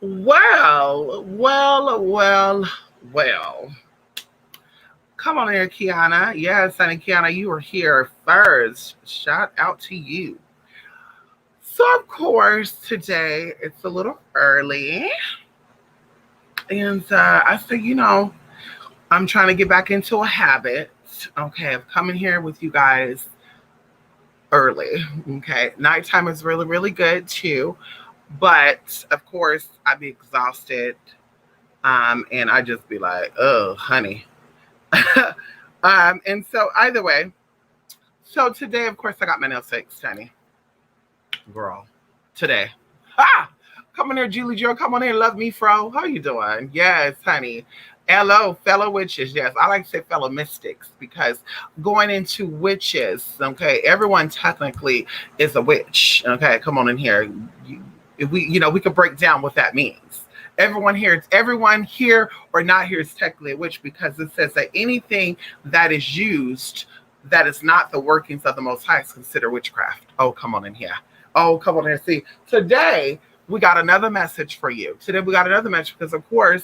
Well. Come on here, Kiana. Yes, honey, Kiana, you were here first. Shout out to you. So, of course, today it's a little early. And I said, I'm trying to get back into a habit, okay, of coming here with you guys early. Okay. Nighttime is really, really good too. But, of course, I'd be exhausted. And I just be like, oh, honey. And so either way, so today, of course, I got my nails fixed, honey. Girl, today. Ah, come on here, Julie Joe. Come on here, love me, fro. How you doing? Yes, honey. Hello, fellow witches. Yes, I like to say fellow mystics because going into witches, okay, everyone technically is a witch. Okay, come on in here. We could break down what that means. Everyone here or not here is technically a witch because it says that anything that is used that is not the workings of the Most High is considered witchcraft. Oh, come on in here. Oh, come on here. See, today we got another message for you. Today we got another message because, of course,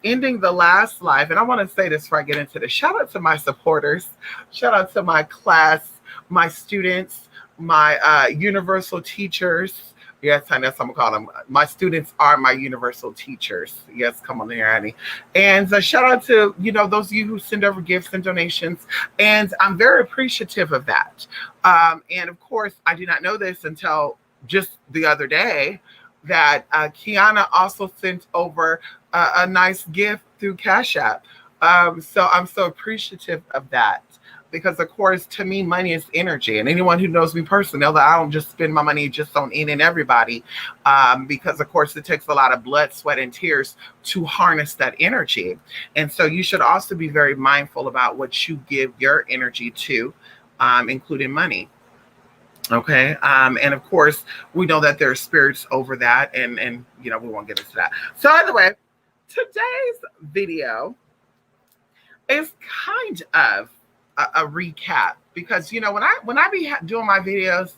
ending the last live, and I want to say this before I get into this. Shout out to my supporters. Shout out to my class, my students, my universal teachers. Yes, honey, that's what I'm calling them. My students are my universal teachers. Yes, come on here, honey. And shout out to, those of you who send over gifts and donations. And I'm very appreciative of that. And of course, I did not know this until just the other day that Kiana also sent over a nice gift through Cash App. So I'm so appreciative of that because, of course, to me, money is energy. And anyone who knows me personally know that I don't just spend my money just on in and everybody because, of course, it takes a lot of blood, sweat, and tears to harness that energy. And so you should also be very mindful about what you give your energy to, including money. Okay. And of course, we know that there are spirits over that, and we won't get into that. So, either way, today's video is kind of a recap because when I be doing my videos,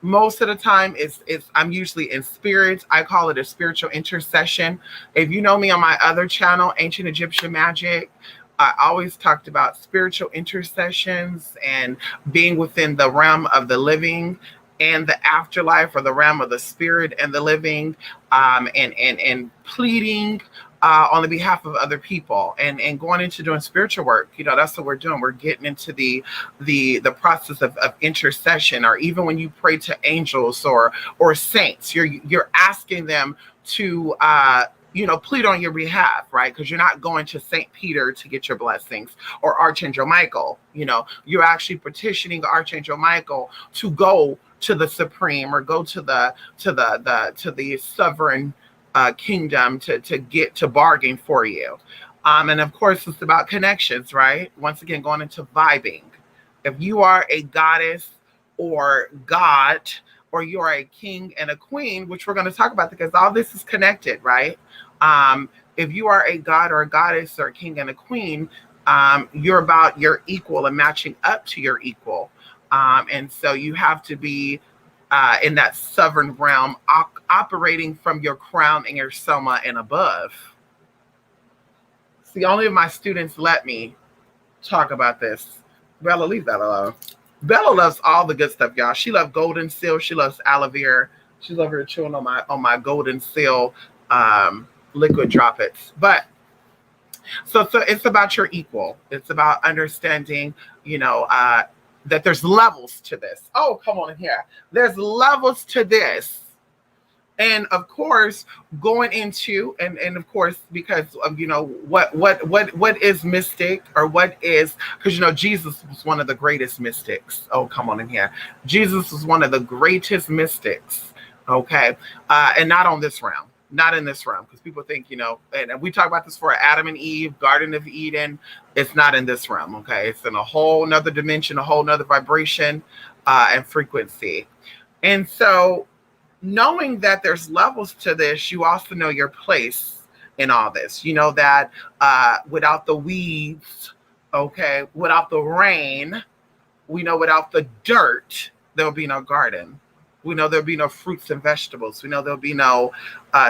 most of the time it's I'm usually in spirit. I call it a spiritual intercession. If you know me on my other channel, Ancient Egyptian Magic, I always talked about spiritual intercessions and being within the realm of the living and the afterlife, or the realm of the spirit and the living, and pleading on the behalf of other people, and going into doing spiritual work. That's what we're doing. We're getting into the process of intercession, or even when you pray to angels or saints, you're asking them to plead on your behalf, right? Because you're not going to Saint Peter to get your blessings, or Archangel Michael. You're actually petitioning Archangel Michael to go to the supreme, or go to the sovereign kingdom to get to bargain for you. And of course, it's about connections, right? Once again, going into vibing. If you are a goddess or god, or you are a king and a queen, which we're going to talk about because all this is connected, right? If you are a god or a goddess or a king and a queen, you're about your equal and matching up to your equal. And so you have to be in that sovereign realm, operating from your crown and your soma and above. See, only of my students let me talk about this. Bella, leave that alone. Bella loves all the good stuff, y'all. She loves golden seal. She loves aloe vera. She's over here chewing on my golden seal liquid droplets. But so it's about your equal. It's about understanding, that there's levels to this. Oh, come on in here. There's levels to this. And of course, going into and of course, because of what is mystic, or what is, because Jesus was one of the greatest mystics. Oh, come on in here. Jesus was one of the greatest mystics. Okay. And not on this realm. Not in this realm, because people think, and we talk about this for Adam and Eve, Garden of Eden. It's not in this realm, okay? It's in a whole nother dimension, a whole nother vibration and frequency. And so knowing that there's levels to this, you also know your place in all this. You know that without the weeds, okay, without the rain, we know without the dirt, there will be no garden. We know there'll be no fruits and vegetables. We know there'll be no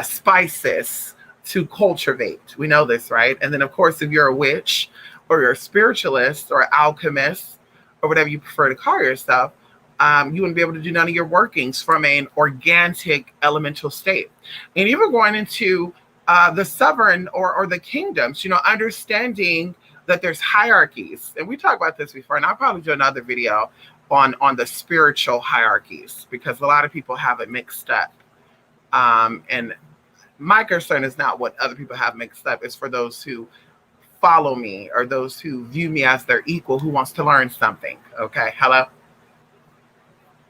spices to cultivate. We know this, right? And then, of course, if you're a witch or you're a spiritualist or alchemist or whatever you prefer to call yourself, you wouldn't be able to do none of your workings from an organic elemental state. And even going into the sovereign or the kingdoms, understanding that there's hierarchies. And we talked about this before, and I'll probably do another video on the spiritual hierarchies because a lot of people have it mixed up. And my concern is not what other people have mixed up. It's for those who follow me or those who view me as their equal who wants to learn something. Okay. Hello.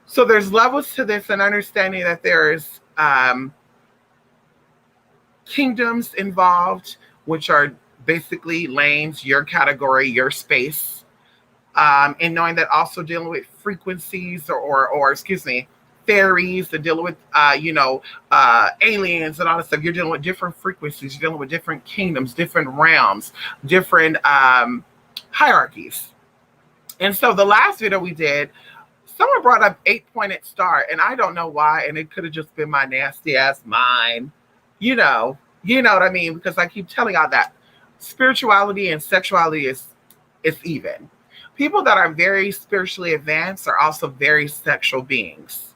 So there's levels to this and understanding that there's kingdoms involved, which are basically lanes, your category, your space. And knowing that also dealing with frequencies or excuse me, fairies, and dealing with aliens and all that stuff. You're dealing with different frequencies. You're dealing with different kingdoms, different realms, different hierarchies. And so the last video we did, someone brought up 8-pointed star, and I don't know why, and it could have just been my nasty ass mind. You know what I mean? Because I keep telling y'all that spirituality and sexuality is even. People that are very spiritually advanced are also very sexual beings.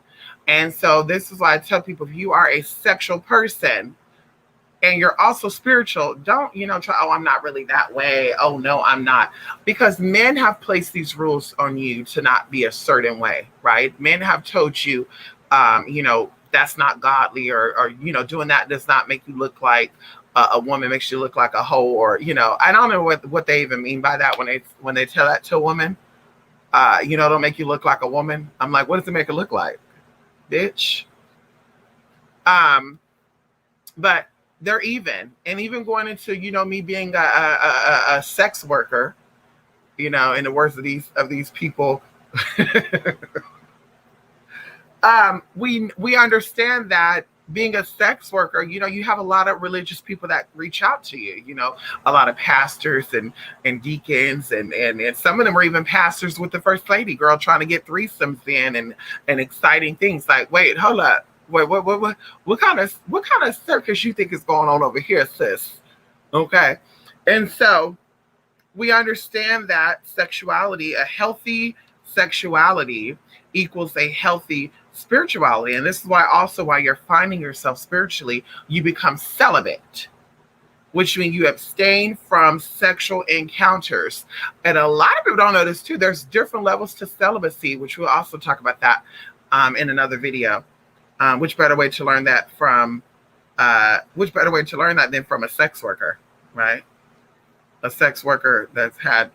And so this is why I tell people, if you are a sexual person and you're also spiritual, don't, try, oh, I'm not really that way. Oh, no, I'm not. Because men have placed these rules on you to not be a certain way, right? Men have told you, that's not godly or doing that does not make you look like a woman, makes you look like a hoe, or, I don't know what they even mean by that when they tell that to a woman, don't make you look like a woman. I'm like, what does it make it look like? Bitch. But they're even, and even going into, me being a sex worker, in the words of these people, we understand that being a sex worker, you have a lot of religious people that reach out to you, a lot of pastors and deacons and some of them are even pastors with the first lady, girl, trying to get threesomes in and exciting things like, wait, hold up. Wait, what kind of circus you think is going on over here, sis? Okay. And so we understand that sexuality, a healthy sexuality equals a healthy spirituality. And this is why you're finding yourself spiritually, you become celibate, which means you abstain from sexual encounters. And a lot of people don't know this too. There's different levels to celibacy, which we'll also talk about that in another video. Which better way to learn that than from a sex worker, right? A sex worker that's had,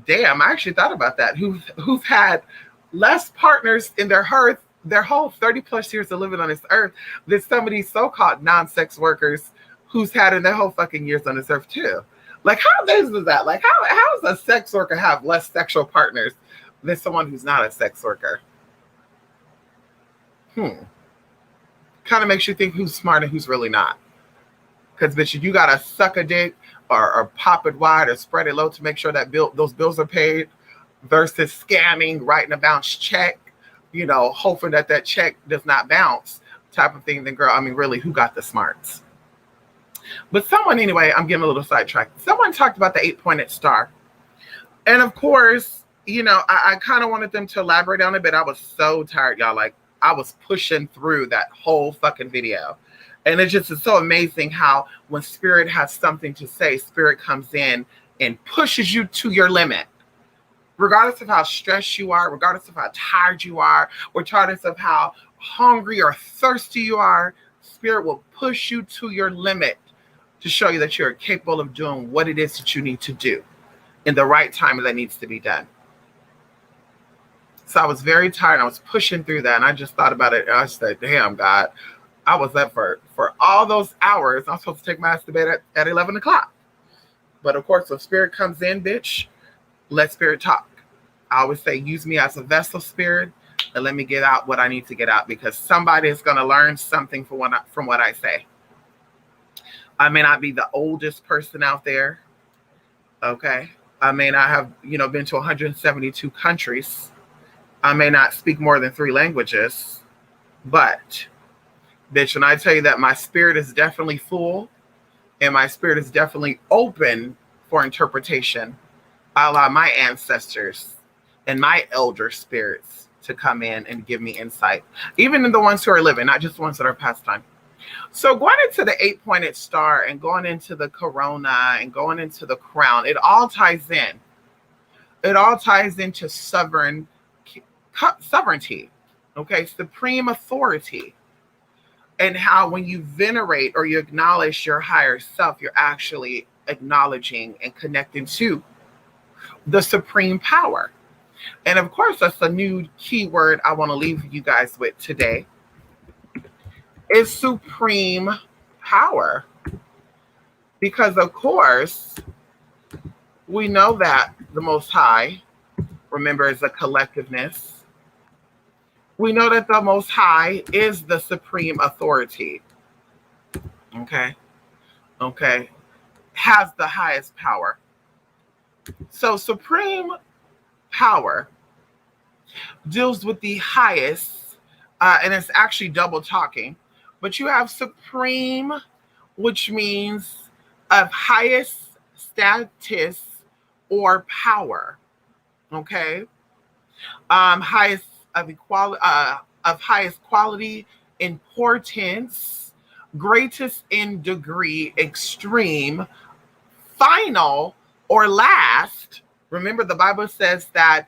damn, I actually thought about that, who've had less partners in their whole 30 plus years of living on this earth than some of these so-called non-sex workers who's had in their whole fucking years on this earth too. Like, how is that? Like, how does a sex worker have less sexual partners than someone who's not a sex worker? Kind of makes you think who's smart and who's really not. Because, bitch, you got to suck a dick or pop it wide or spread it low to make sure that those bills are paid versus scamming, writing a bounce check, hoping that check does not bounce type of thing. Then, girl, I mean, really, who got the smarts? But someone, anyway, I'm getting a little sidetracked. Someone talked about the 8-pointed star. And, of course, I kind of wanted them to elaborate on it, but I was so tired, y'all. Like, I was pushing through that whole fucking video. And it's just so amazing how when spirit has something to say, spirit comes in and pushes you to your limit. Regardless of how stressed you are, regardless of how tired you are, regardless of how hungry or thirsty you are, spirit will push you to your limit to show you that you're capable of doing what it is that you need to do in the right time that needs to be done. So I was very tired. I was pushing through that. And I just thought about it. And I said, damn, God, I was up for all those hours. I'm supposed to take my ass to bed at 11 o'clock. But of course, if spirit comes in, bitch, let spirit talk. I always say, use me as a vessel, spirit, and let me get out what I need to get out, because somebody is going to learn something from what I say. I may not be the oldest person out there. Okay. I may not have, been to 172 countries. I may not speak more than 3 languages, but bitch, when I tell you that my spirit is definitely full and my spirit is definitely open for interpretation, I allow my ancestors and my elder spirits to come in and give me insight, even in the ones who are living, not just the ones that are past time. So going into the 8-pointed star and going into the corona and going into the crown, it all ties in. It all ties into sovereignty, okay, supreme authority, and how when you venerate or you acknowledge your higher self, you're actually acknowledging and connecting to the supreme power. And of course, that's a new keyword I want to leave you guys with today is supreme power. Because of course, we know that the Most High, remember, is a collectiveness. We know that the Most High is the supreme authority. Okay. Has the highest power. So supreme power deals with the highest, and it's actually double talking, but you have supreme, which means of highest status or power. Okay. Highest of equality, of highest quality, importance, greatest in degree, extreme, final, or last. Remember, the Bible says that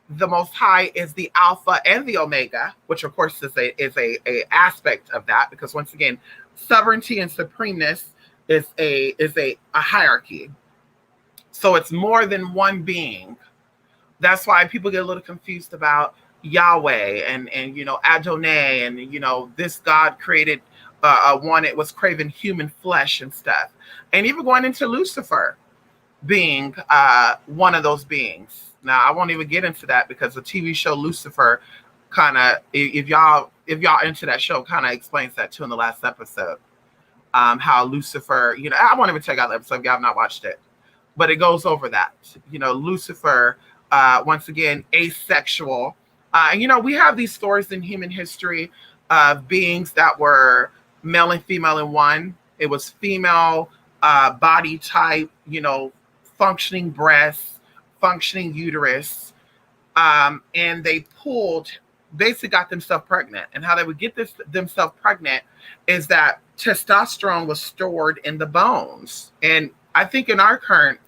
the Most High is the Alpha and the Omega, which of course is a aspect of that, because once again, sovereignty and supremeness is a hierarchy. So it's more than one being. That's why people get a little confused about Yahweh and Adonai, and this God created one. It was craving human flesh and stuff, and even going into Lucifer being one of those beings. Now I won't even get into that because the TV show Lucifer kind of, if y'all into that show, kind of explains that too in the last episode. How Lucifer, I won't even check out the episode if y'all have not watched it, but it goes over that. Lucifer, once again, asexual. We have these stories in human history of beings that were male and female in one. It was female body type, functioning breasts, functioning uterus, and they basically got themselves pregnant. And how they would get themselves pregnant is that testosterone was stored in the bones. And I think in our current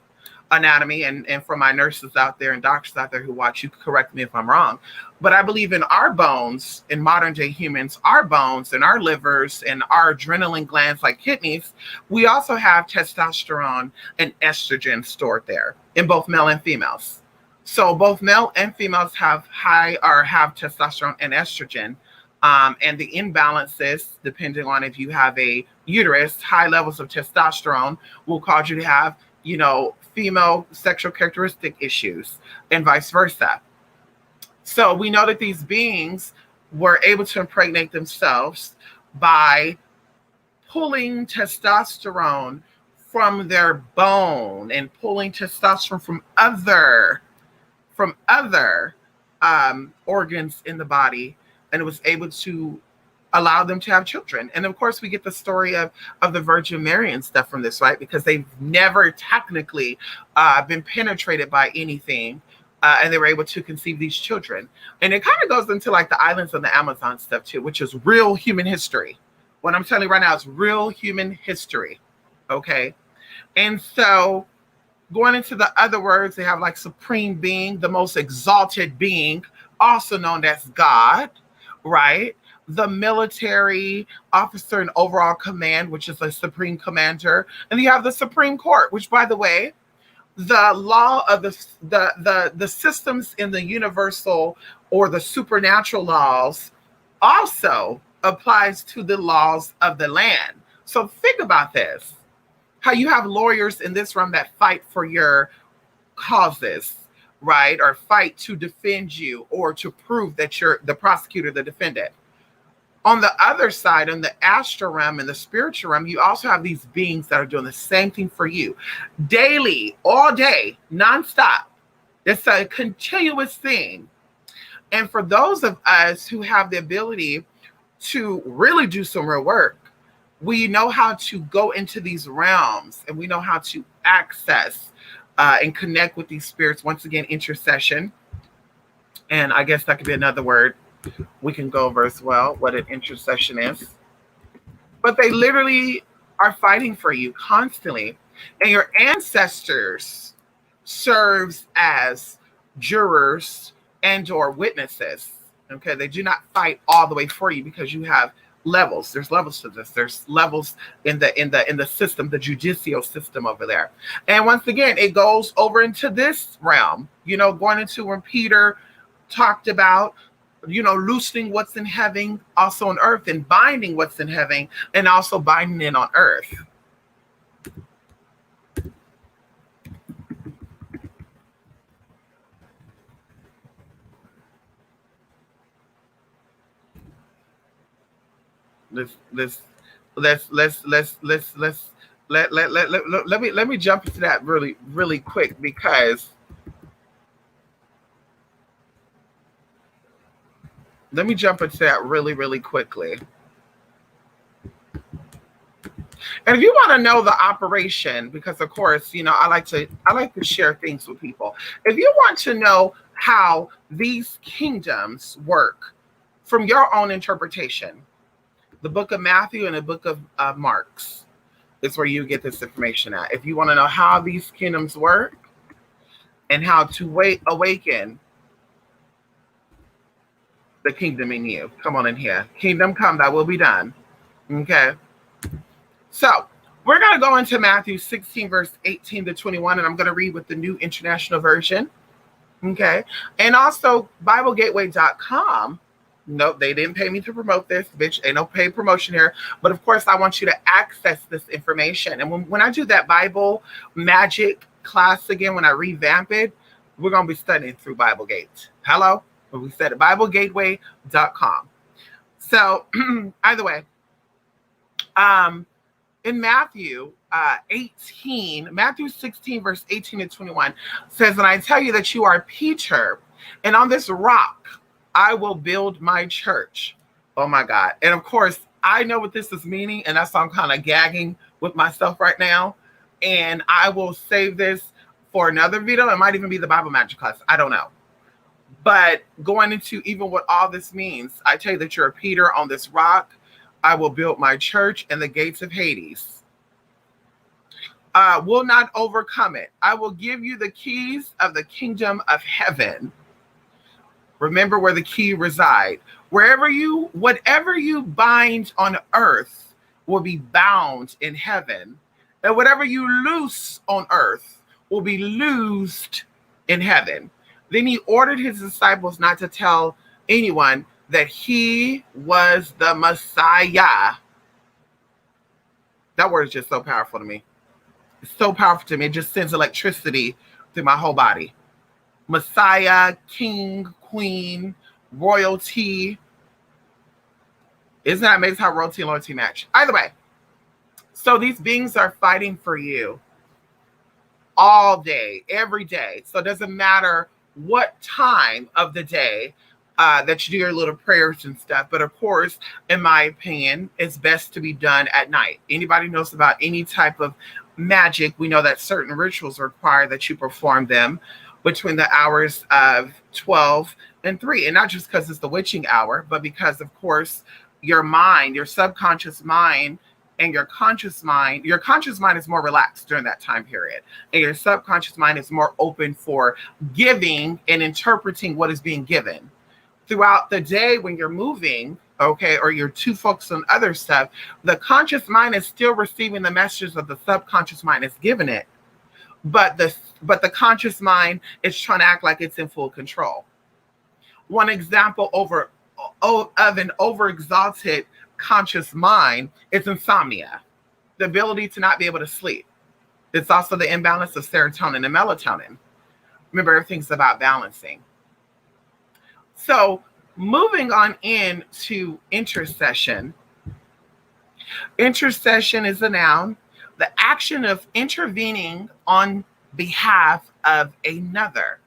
anatomy, and for my nurses out there and doctors out there who watch, you can correct me if I'm wrong, but I believe in our bones, in modern day humans, our bones and our livers and our adrenaline glands like kidneys, we also have testosterone and estrogen stored there in both male and females. So both male and females have testosterone and estrogen, and the imbalances, depending on if you have a uterus, high levels of testosterone will cause you to have female sexual characteristic issues, and vice versa. So we know that these beings were able to impregnate themselves by pulling testosterone from their bone and pulling testosterone from other organs in the body, and it was able to allow them to have children. And of course, we get the story of the Virgin Mary and stuff from this, right? Because they've never technically been penetrated by anything, and they were able to conceive these children. And it kind of goes into like the islands of the Amazon stuff too, which is real human history. What I'm telling you right now is real human history, okay? And so going into the other words, they have like supreme being, the most exalted being, also known as God, right? The military officer in overall command, which is a supreme commander. And you have the Supreme Court, which, by the way, the law of the systems in the universal or the supernatural laws also applies to the laws of the land. So think about this, how you have lawyers in this room that fight for your causes, right? Or fight to defend you or to prove that you're the prosecutor, the defendant. On the other side, in the astral realm and the spiritual realm, you also have these beings that are doing the same thing for you daily, all day, nonstop. It's a continuous thing. And for those of us who have the ability to really do some real work, we know how to go into these realms and we know how to access and connect with these spirits. Once again, intercession. And I guess that could be another word we can go over as well, what an intercession is. But they literally are fighting for you constantly. And your ancestors serves as jurors and or witnesses. Okay, they do not fight all the way for you because you have levels. There's levels to this. There's levels in the system, the judicial system over there. And once again, it goes over into this realm, going into when Peter talked about, loosening what's in heaven, also on earth, and binding what's in heaven, and also binding it on earth. Let me jump into that really, really quick because let me jump into that really, really quickly. And if you want to know the operation, because of course, I like to share things with people. If you want to know how these kingdoms work from your own interpretation, the book of Matthew and the book of Mark's is where you get this information at. If you want to know how these kingdoms work and how to awaken the kingdom in you, come on in here. Kingdom come, thy will be done. Okay. So we're going to go into Matthew 16, verse 18 to 21, and I'm going to read with the New International Version. Okay. And also BibleGateway.com. Nope, they didn't pay me to promote this, bitch. Ain't no paid promotion here. But of course, I want you to access this information. And when I do that Bible magic class again, when I revamp it, we're going to be studying through BibleGate. Hello? We said it, BibleGateway.com. So either way, in Matthew 16, verse 18 and 21 says, and I tell you that you are Peter, and on this rock I will build my church. Oh my God. And of course, I know what this is meaning, and that's why I'm kind of gagging with myself right now. And I will save this for another video. It might even be the Bible magic class. I don't know. But going into even what all this means, I tell you that you're a Peter on this rock. I will build my church, and the gates of Hades will not overcome it. I will give you the keys of the kingdom of heaven. Remember where the key reside. Whatever you bind on earth will be bound in heaven. And whatever you loose on earth will be loosed in heaven. Then he ordered his disciples not to tell anyone that he was the Messiah. That word is just so powerful to me. It's so powerful to me. It just sends electricity through my whole body. Messiah, king, queen, royalty. Isn't that amazing how royalty and loyalty match? Either way, so these beings are fighting for you all day, every day. So it doesn't matter what time of the day that you do your little prayers and stuff. But of course, in my opinion, it's best to be done at night. Anybody knows about any type of magic, we know that certain rituals require that you perform them between the hours of 12 and 3. And not just because it's the witching hour, but because, of course, your mind, your subconscious mind, and your conscious mind is more relaxed during that time period. And your subconscious mind is more open for giving and interpreting what is being given. Throughout the day when you're moving, okay, or you're too focused on other stuff, the conscious mind is still receiving the messages of the subconscious mind is giving it. But the conscious mind is trying to act like it's in full control. One example of an overexalted conscious mind is insomnia, the ability to not be able to sleep. It's also the imbalance of serotonin and melatonin. Remember, everything's about balancing. So moving on into intercession. Intercession is a noun. The action of intervening on behalf of another.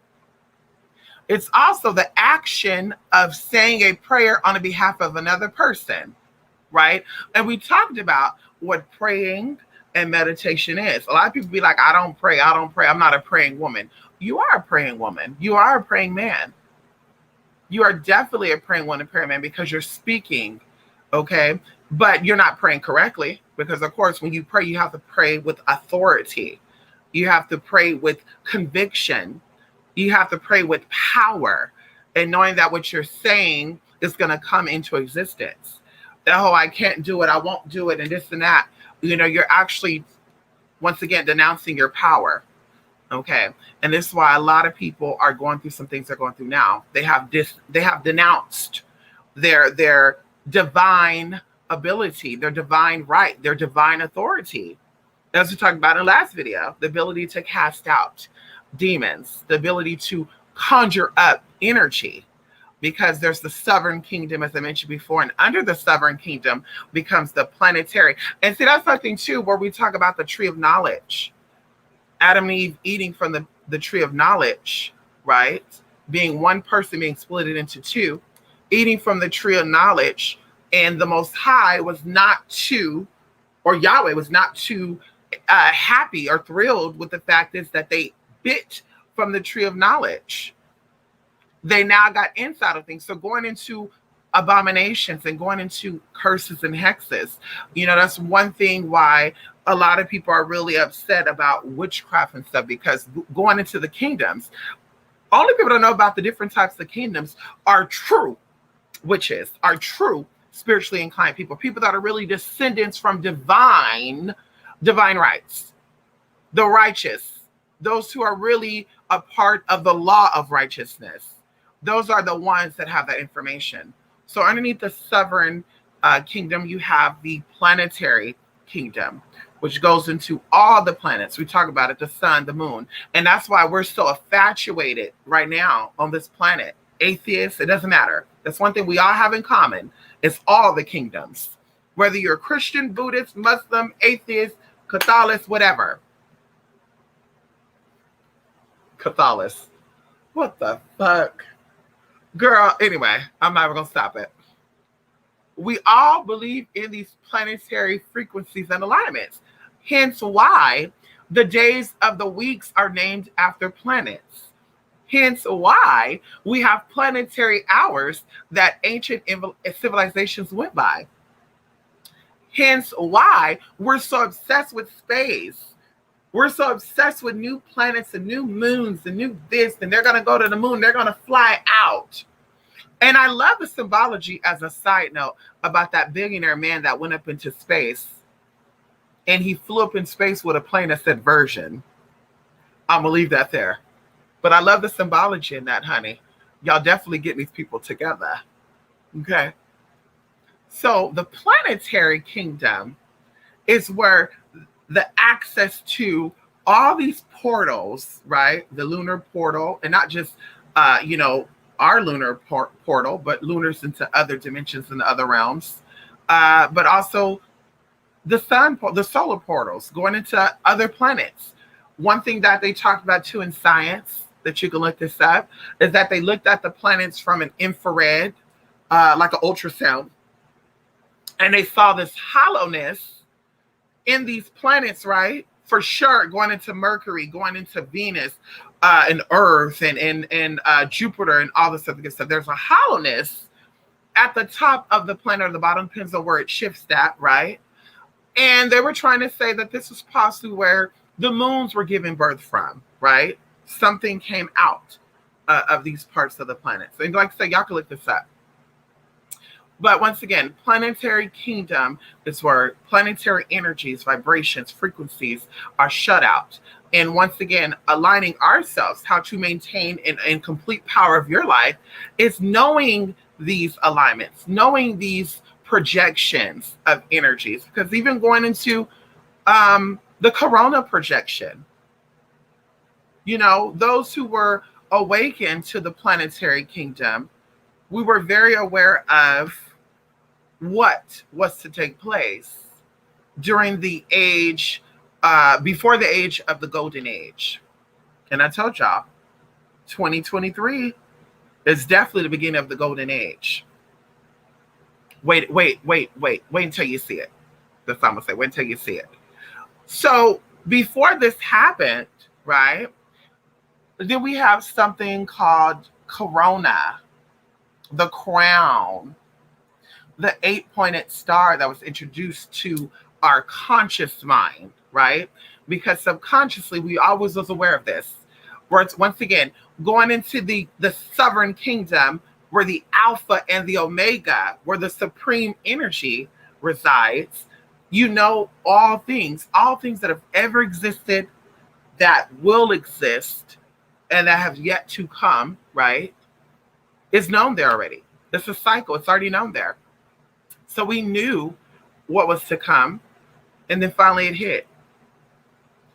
It's also the action of saying a prayer on the behalf of another person, right? And we talked about what praying and meditation is. A lot of people be like, I don't pray, I don't pray, I'm not a praying woman. You are a praying woman. You are a praying man. You are definitely a praying woman, praying man, because you're speaking, okay? But you're not praying correctly because, of course, when you pray, you have to pray with authority. You have to pray with conviction. You have to pray with power and knowing that what you're saying is going to come into existence. Oh, I can't do it, I won't do it, and this and that. You're actually, once again, denouncing your power. Okay. And this is why a lot of people are going through some things they're going through now. They have denounced their divine ability, their divine right, their divine authority. As we talked about in the last video, the ability to cast out demons, the ability to conjure up energy, because there's the sovereign kingdom, as I mentioned before, and under the sovereign kingdom becomes the planetary. And see, that's something too, where we talk about the tree of knowledge. Adam and Eve eating from the tree of knowledge, right? Being one person being split into two, eating from the tree of knowledge. And the Most High was not too, or Yahweh was not too happy or thrilled with the fact is that they bit from the tree of knowledge. They now got inside of things. So going into abominations and going into curses and hexes, that's one thing why a lot of people are really upset about witchcraft and stuff, because going into the kingdoms, only people that know about the different types of kingdoms are true witches, are true spiritually inclined people that are really descendants from divine rights, the righteous, those who are really a part of the law of righteousness. Those are the ones that have that information. So underneath the sovereign kingdom, you have the planetary kingdom, which goes into all the planets. We talk about it, the sun, the moon. And that's why we're so infatuated right now on this planet. Atheists, it doesn't matter. That's one thing we all have in common. It's all the kingdoms. Whether you're Christian, Buddhist, Muslim, atheist, Catholic, whatever. Catholic. What the fuck? Girl, anyway, I'm never going to stop it. We all believe in these planetary frequencies and alignments. Hence why the days of the weeks are named after planets. Hence why we have planetary hours that ancient civilizations went by. Hence why we're so obsessed with space. We're so obsessed with new planets and new moons and new this, and they're going to go to the moon. They're going to fly out. And I love the symbology, as a side note, about that billionaire man that went up into space. And he flew up in space with a plane that said version. I'm going to leave that there. But I love the symbology in that, honey. Y'all definitely get these people together. Okay. So the planetary kingdom is where the access to all these portals, right? The lunar portal, and not just, our lunar portal, but lunars into other dimensions and other realms, but also the the solar portals going into other planets. One thing that they talked about too in science, that you can look this up, is that they looked at the planets from an infrared, like an ultrasound, and they saw this hollowness in these planets, right? For sure, going into Mercury, going into Venus, and Earth, and Jupiter, and all this other good stuff. There's a hollowness at the top of the planet, or the bottom, depends on where it shifts at, right? And they were trying to say that this was possibly where the moons were given birth from, right? Something came out of these parts of the planet. So, like I said, y'all can look this up. But once again, planetary kingdom is where planetary energies, vibrations, frequencies are shut out. And once again, aligning ourselves, how to maintain and complete power of your life, is knowing these alignments, knowing these projections of energies. Because even going into the corona projection, those who were awakened to the planetary kingdom, we were very aware of what was to take place during the age, before the age of the golden age. And I told y'all, 2023 It's definitely the beginning of the golden age. Wait until you see it. That's what I'm gonna say. Wait until you see it. So before this happened, right? Then we have something called Corona, the crown, the 8-pointed star that was introduced to our conscious mind, right? Because subconsciously we always was aware of this. Where it's once again going into the sovereign kingdom where the alpha and the omega, where the supreme energy resides. You know all things that have ever existed, that will exist, and that have yet to come, right? Is known there already. It's a cycle. It's already known there. So we knew what was to come, and then finally it hit.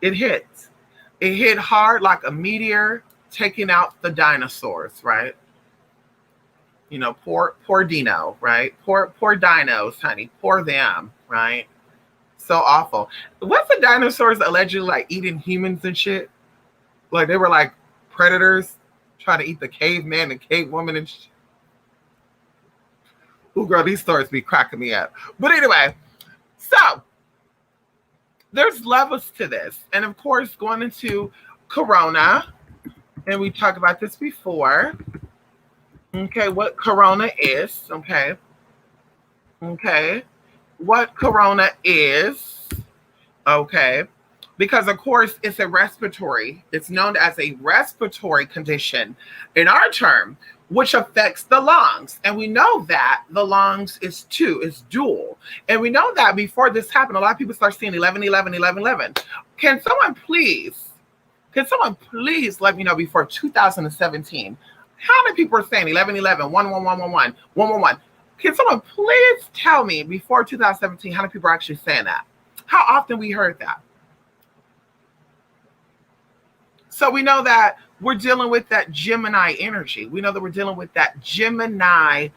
It hit. It hit hard like a meteor taking out the dinosaurs, right? You know, poor Dino, right? Poor dinos, honey. Poor them, right? So awful. What's the dinosaurs allegedly like eating humans and shit? Like they were like predators trying to eat the caveman and cavewoman and shit. Ooh, girl, these stories be cracking me up. But anyway, so there's levels to this. And of course, going into Corona, and we talked about this before. Okay, what Corona is. Okay. What Corona is. Okay. Because, of course, it's known as a respiratory condition in our term, which affects the lungs. And we know that the lungs is dual. And we know that before this happened, a lot of people start seeing 11, 11, 11, 11. Can someone please let me know before 2017, how many people are saying 11, 11, 1, 1, 1, 1, 1, 1, 1, 1? Can someone please tell me before 2017 how many people are actually saying that? How often we heard that? So we know that we're dealing with that Gemini energy. We know that we're dealing with that Gemini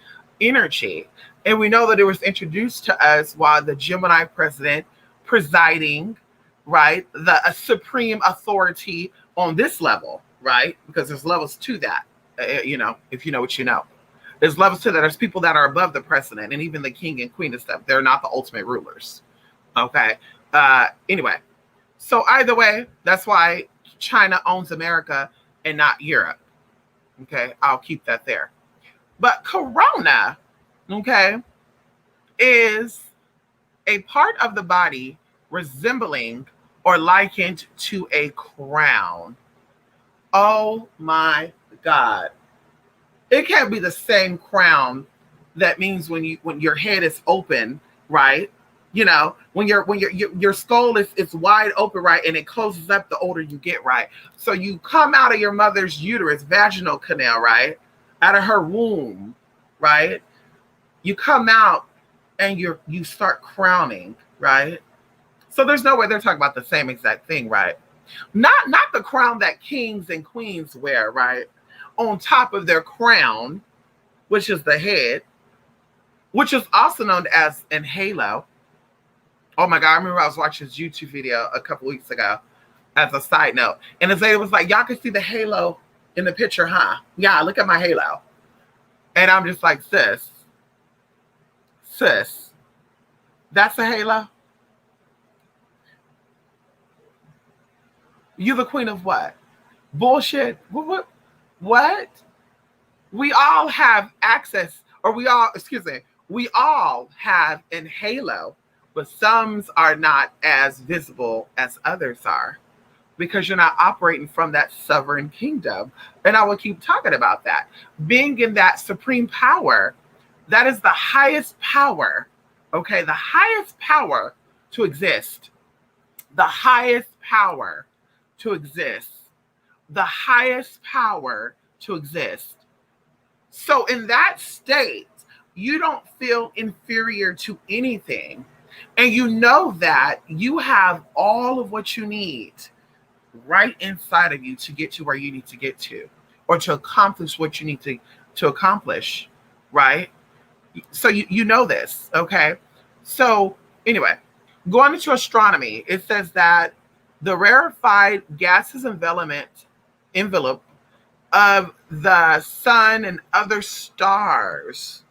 energy. And we know that it was introduced to us while the Gemini president presiding, right? The supreme authority on this level, right? Because there's levels to that, you know, if you know what you know. There's levels to that. There's people that are above the president and even the king and queen and stuff. They're not the ultimate rulers. Okay. Anyway, so either way, that's why China owns America and not Europe. Okay, I'll keep that there. But Corona, okay, is a part of the body resembling or likened to a crown. Oh my God. It can't be the same crown. That means when your head is open, right? You know, when your skull is wide open, right, and it closes up the older you get, right? So you come out of your mother's uterus, vaginal canal, right? Out of her womb, right? You come out and you start crowning, right? So there's no way they're talking about the same exact thing, right? Not the crown that kings and queens wear, right? On top of their crown, which is the head, which is also known as an halo. Oh my God, I remember I was watching this YouTube video a couple weeks ago as a side note. And this lady was like, y'all can see the halo in the picture, huh? Yeah, look at my halo. And I'm just like, sis, that's a halo? You the queen of what? Bullshit? What? We all have access, or we all have an halo, but some are not as visible as others are because you're not operating from that sovereign kingdom. And I will keep talking about that. Being in that supreme power, that is the highest power, okay? The highest power to exist. The highest power to exist. The highest power to exist. So in that state, you don't feel inferior to anything. And you know that you have all of what you need right inside of you to get to where you need to get to, or to accomplish what you need to accomplish, right? So you know this, okay? So anyway, going into astronomy, it says that the rarefied gases envelope of the sun and other stars.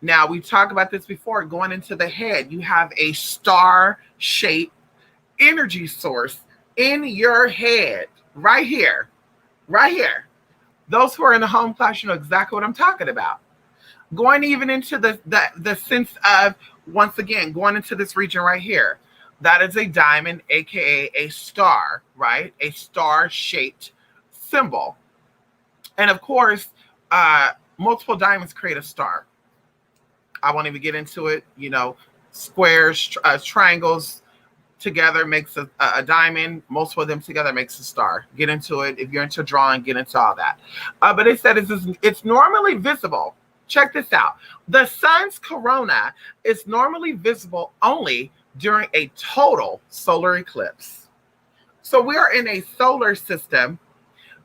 Now, we talked about this before. Going into the head, you have a star-shaped energy source in your head, right here, right here. Those who are in the home class, you know exactly what I'm talking about. Going even into the sense of, once again, going into this region right here, that is a diamond, aka a star, right? A star-shaped symbol. And of course, multiple diamonds create a star. I won't even get into it. You know, squares, triangles together makes a diamond. Multiple of them together makes a star. Get into it. If you're into drawing, get into all that. But it said it's normally visible. Check this out. The sun's corona is normally visible only during a total solar eclipse. So we are in a solar system,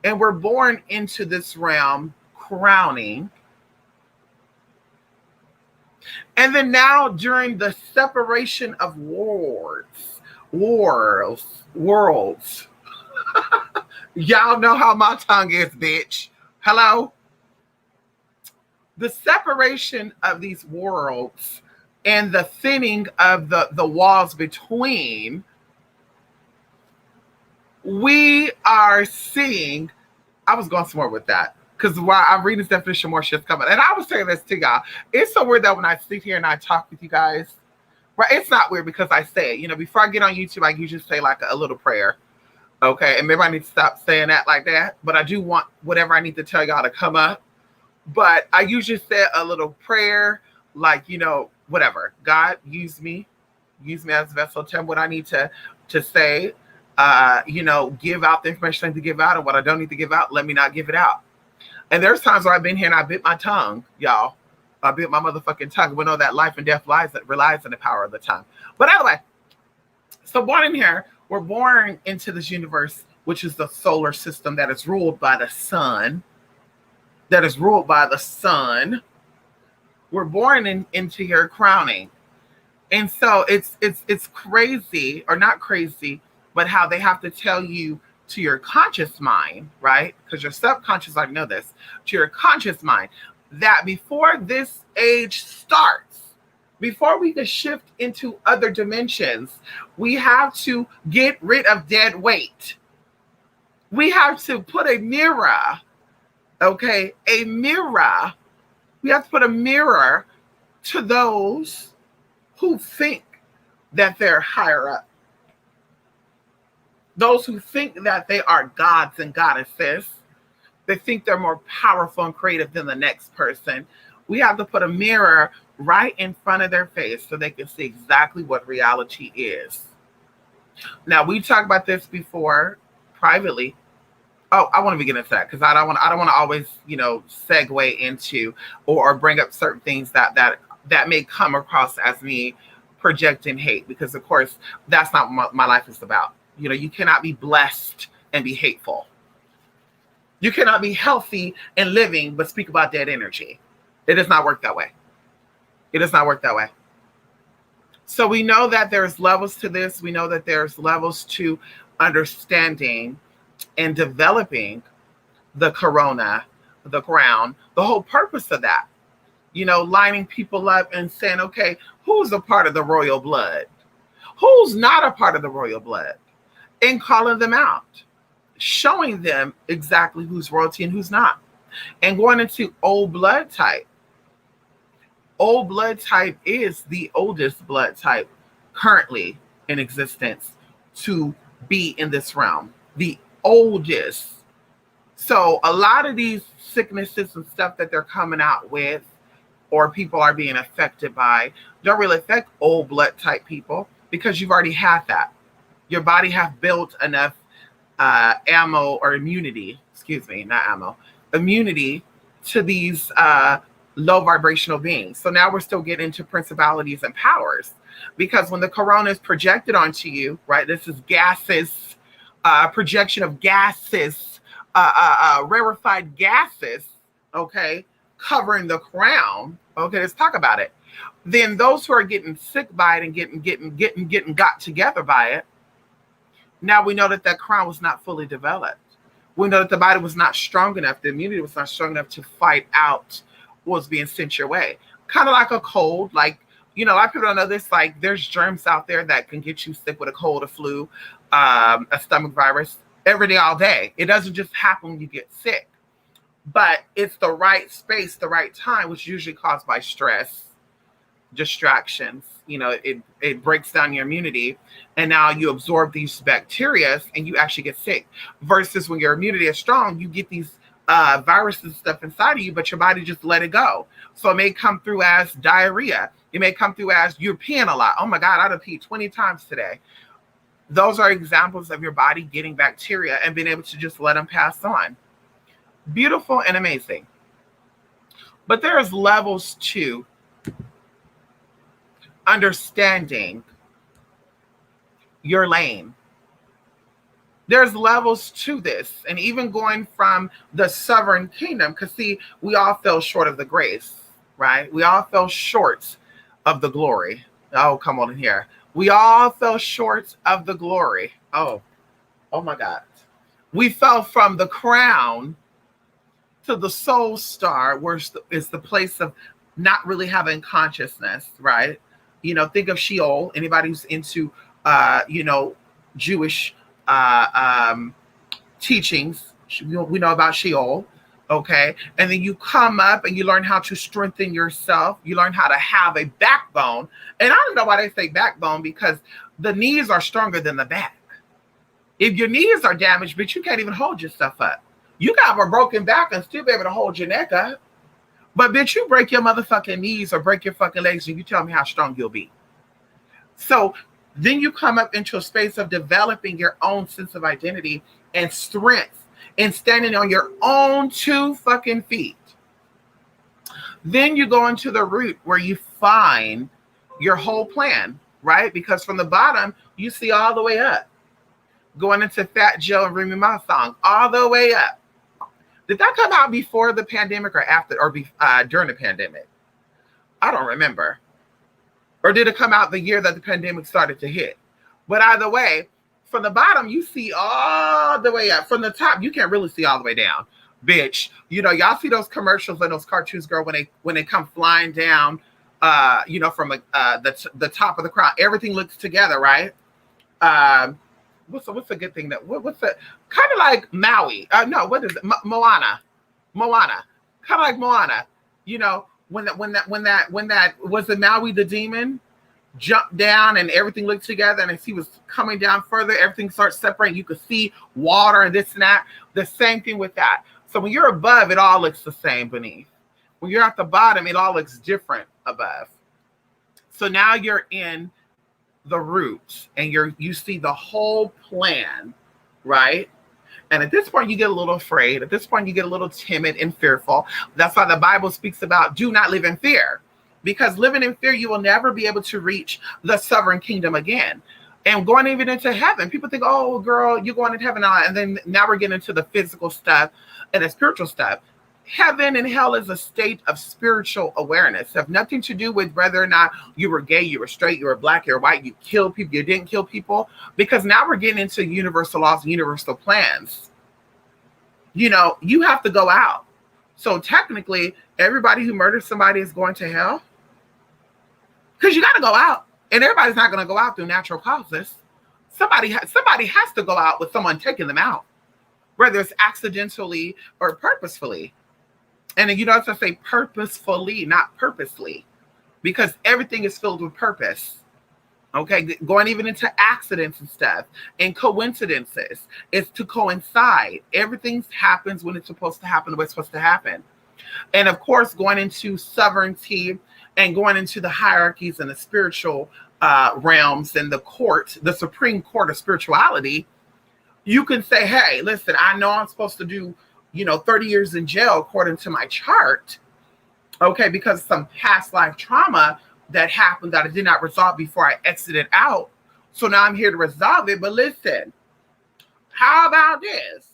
and we're born into this realm, crowning. And then now during the separation of worlds, y'all know how my tongue is, bitch. Hello? The separation of these worlds and the thinning of the walls between, we are seeing, I was going somewhere with that, because while I'm reading this definition, more shit's coming. And I was saying this to y'all. It's so weird that when I sit here and I talk with you guys, right? It's not weird because I say it. You know, before I get on YouTube, I usually say like a little prayer. Okay. And maybe I need to stop saying that like that. But I do want whatever I need to tell y'all to come up. But I usually say a little prayer, like, you know, whatever. God, use me as a vessel. Tell me what I need to say. You know, give out the information I need to give out, and what I don't need to give out, let me not give it out. And there's times where I've been here and I bit my tongue, y'all. I bit my motherfucking tongue. We know that life and death relies on the power of the tongue. But anyway, so born in here, we're born into this universe, which is the solar system that is ruled by the sun. We're born into your crowning. And so it's crazy, or not crazy, but how they have to tell you to your conscious mind, right? Because your subconscious, I know this, to your conscious mind, that before this age starts, before we can shift into other dimensions, we have to get rid of dead weight. We have to put a mirror, okay? A mirror. We have to put a mirror to those who think that they're higher up. Those who think that they are gods and goddesses, they think they're more powerful and creative than the next person. We have to put a mirror right in front of their face so they can see exactly what reality is. Now, we talked about this before privately. Oh, I want to get into that because I don't want to always, you know, segue into or bring up certain things that may come across as me projecting hate, because of course that's not what my life is about. You know, you cannot be blessed and be hateful. You cannot be healthy and living but speak about dead energy. It does not work that way. It does not work that way. So we know that there's levels to this. We know that there's levels to understanding and developing the corona, the crown, the whole purpose of that. You know, lining people up and saying, okay, who's a part of the royal blood? Who's not a part of the royal blood? And calling them out, showing them exactly who's royalty and who's not. And going into old blood type. Old blood type is the oldest blood type currently in existence to be in this realm. The oldest. So a lot of these sicknesses and stuff that they're coming out with, or people are being affected by, don't really affect old blood type people because you've already had that. Your body have built enough immunity to these low vibrational beings. So now we're still getting into principalities and powers, because when the corona is projected onto you, right, this is gases, projection of gases, rarefied gases, okay, covering the crown. Okay, let's talk about it. Then those who are getting sick by it and getting got together by it, now we know that crown was not fully developed. We know that the body was not strong enough, the immunity was not strong enough to fight out what was being sent your way. Kind of like a cold, like, a lot of people don't know this, like there's germs out there that can get you sick with a cold, a flu, a stomach virus every day, all day. It doesn't just happen when you get sick, but it's the right space, the right time, which is usually caused by stress, distractions. It breaks down your immunity, and now you absorb these bacteria and you actually get sick. Versus when your immunity is strong, you get these viruses and stuff inside of you, but your body just let it go. So it may come through as diarrhea. It may come through as you're peeing a lot. Oh my God, I'd have peed 20 times today. Those are examples of your body getting bacteria and being able to just let them pass on. Beautiful and amazing. But there's levels to understanding your lane. There's levels to this, and even going from the sovereign kingdom, because see, we all fell short of the grace, right? We all fell short of the glory. Oh, come on in here. We all fell short of the glory. Oh my God. We fell from the crown to the soul star, where is the place of not really having consciousness, right? Think of Sheol. Anybody who's into, Jewish teachings, we know about Sheol, okay? And then you come up and you learn how to strengthen yourself. You learn how to have a backbone. And I don't know why they say backbone, because the knees are stronger than the back. If your knees are damaged, but you can't even hold your stuff up. You got a broken back and still be able to hold your neck up. But bitch, you break your motherfucking knees or break your fucking legs and you tell me how strong you'll be. So then you come up into a space of developing your own sense of identity and strength and standing on your own 2 fucking feet. Then you go into the root where you find your whole plan, right? Because from the bottom, you see all the way up. Going into Fat Joe and Remy Ma song, all the way up. Did that come out before the pandemic or after, or during the pandemic? I don't remember. Or did it come out the year that the pandemic started to hit? But either way, from the bottom, you see all the way up. From the top, you can't really see all the way down. Bitch, y'all see those commercials and those cartoons, girl, when they come flying down, from the top of the crown. Everything looks together, right? What's a good thing what's the kind of like Maui? No, what is it? Moana, kind of like Moana. When that was the Maui the demon jumped down and everything looked together, and as he was coming down further, everything starts separating. You could see water and this and that. The same thing with that. So when you're above, it all looks the same beneath. When you're at the bottom, it all looks different above. So now you're in the roots and you see the whole plan, right? And at this point, you get a little afraid. At this point, you get a little timid and fearful. That's why the Bible speaks about do not live in fear, because living in fear, you will never be able to reach the sovereign kingdom again. And going even into heaven, people think, oh, girl, you're going into heaven. And then now we're getting into the physical stuff and the spiritual stuff. Heaven and hell is a state of spiritual awareness. It has nothing to do with whether or not you were gay, you were straight, you were black, you were white, you killed people, you didn't kill people. Because now we're getting into universal laws and universal plans. You have to go out. So technically, everybody who murders somebody is going to hell. Because you got to go out. And everybody's not going to go out through natural causes. Somebody has to go out with someone taking them out, whether it's accidentally or purposefully. And you have to say purposefully, not purposely, because everything is filled with purpose. Okay, going even into accidents and stuff and coincidences. It's to coincide. Everything happens when it's supposed to happen, the way it's supposed to happen. And of course, going into sovereignty and going into the hierarchies and the spiritual realms and the Supreme Court of spirituality, you can say, hey, listen, I know I'm supposed to do 30 years in jail according to my chart, okay, because of some past life trauma that happened that I did not resolve before I exited out. So now I'm here to resolve it. But listen, how about this?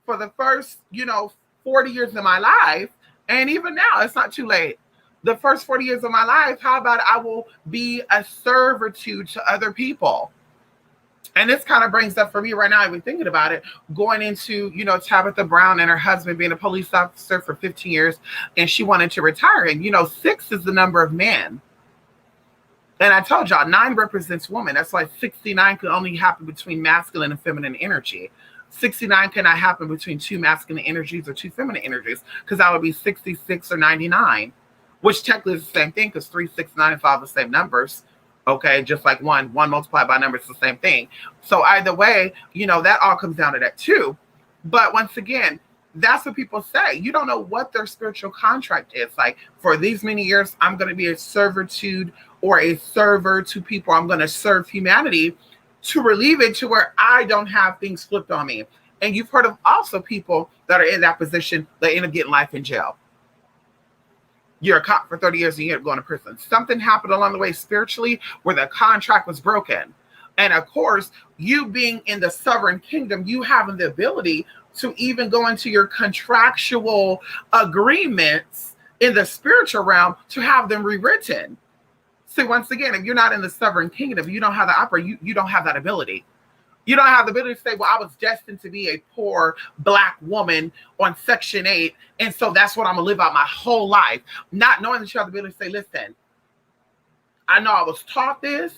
For the first, 40 years of my life, and even now, it's not too late. The first 40 years of my life, how about I will be a servitude to other people? And this kind of brings up for me right now, even thinking about it, going into, Tabitha Brown and her husband being a police officer for 15 years, and she wanted to retire. And, 6 is the number of men. And I told y'all, 9 represents woman. That's why 69 can only happen between masculine and feminine energy. 69 cannot happen between 2 masculine energies or 2 feminine energies, because that would be 66 or 99, which technically is the same thing, because 3, 6, 9 is all the same numbers. Okay, just like one multiplied by numbers is the same thing. So either way, that all comes down to that too. But once again, that's what people say. You don't know what their spiritual contract is. Like, for these many years, I'm going to be a servitude or a server to people. I'm going to serve humanity to relieve it to where I don't have things flipped on me. And you've heard of also people that are in that position that end up getting life in jail. You're a cop for 30 years and you end up going to prison. Something happened along the way spiritually where the contract was broken. And of course, you being in the sovereign kingdom, you having the ability to even go into your contractual agreements in the spiritual realm to have them rewritten. See, once again, if you're not in the sovereign kingdom, you don't have the operate, you don't have that ability. You don't have the ability to say, well, I was destined to be a poor Black woman on Section 8, and so that's what I'm going to live out my whole life. Not knowing that you have the ability to say, listen, I know I was taught this,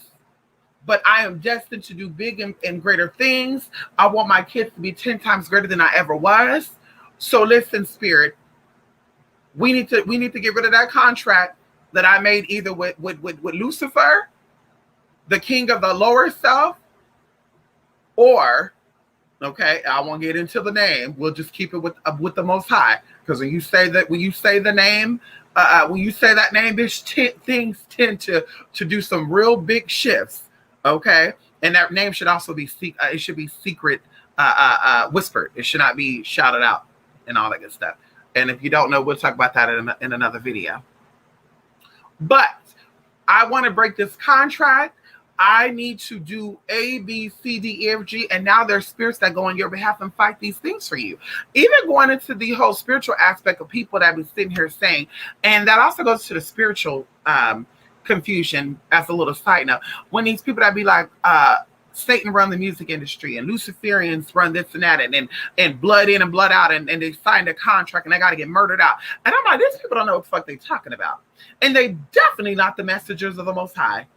but I am destined to do big and greater things. I want my kids to be 10 times greater than I ever was. So listen, Spirit, we need to get rid of that contract that I made either with Lucifer, the king of the lower self, or, okay, I won't get into the name. We'll just keep it with the Most High, because when you say that name, things tend to do some real big shifts. Okay, and that name should also be it should be secret, whispered. It should not be shouted out and all that good stuff. And if you don't know, we'll talk about that in another video. But I want to break this contract. I need to do A, B, C, D, E, F, G, and now there's spirits that go on your behalf and fight these things for you. Even going into the whole spiritual aspect of people that be sitting here saying, and that also goes to the spiritual confusion as a little side note. When these people that be like, Satan run the music industry and Luciferians run this and that, and blood in and blood out, and they signed a contract and they got to get murdered out. And I'm like, these people don't know what the fuck they talking about. And they definitely not the messengers of the Most High.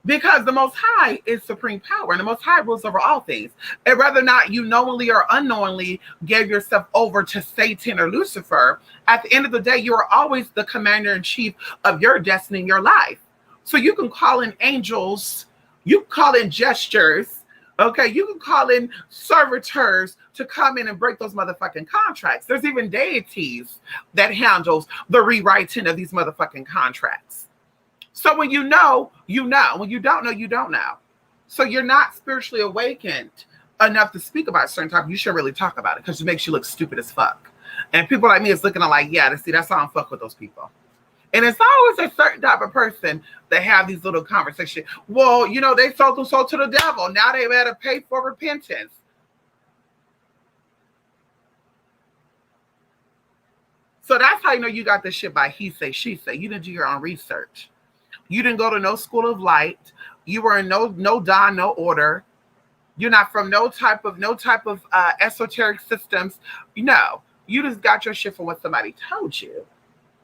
Because the Most High is supreme power, and the Most High rules over all things. And whether or not you knowingly or unknowingly gave yourself over to Satan or Lucifer, at the end of the day, you are always the commander-in-chief of your destiny in your life. So you can call in angels, you can call in gestures, okay? You can call in servitors to come in and break those motherfucking contracts. There's even deities that handles the rewriting of these motherfucking contracts. So when you know, you know. When you don't know, you don't know. So you're not spiritually awakened enough to speak about certain topics. You should really talk about it, because it makes you look stupid as fuck. And people like me is looking at like, yeah, see, that's how I don't fuck with those people. And it's always a certain type of person that have these little conversations. Well, they sold their soul to the devil. Now they better pay for repentance. So that's how you know you got this shit by he say, she say. You didn't do your own research. You didn't go to no school of light. You were in no dawn, no order. You're not from no type of esoteric systems. No, you just got your shit from what somebody told you.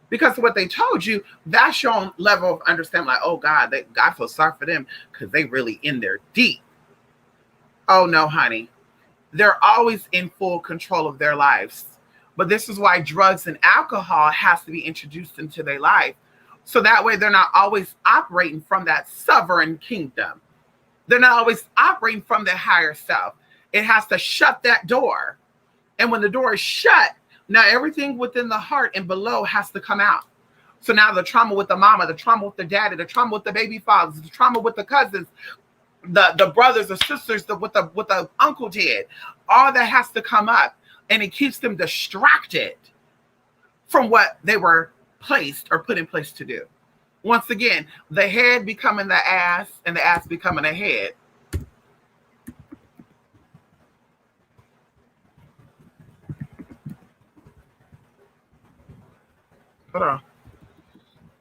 Because of what they told you, that's your own level of understanding. Like, oh God, God feels sorry for them because they really in there deep. Oh no, honey. They're always in full control of their lives. But this is why drugs and alcohol has to be introduced into their life. So that way they're not always operating from that sovereign kingdom. They're not always operating from their higher self. It has to shut that door. And when the door is shut, now everything within the heart and below has to come out. So now the trauma with the mama, the trauma with the daddy, the trauma with the baby fathers, the trauma with the cousins, the brothers or sisters, what the uncle did, all that has to come up. And it keeps them distracted from what they were placed or put in place to do. Once again, the head becoming the ass and the ass becoming a head. Hold on.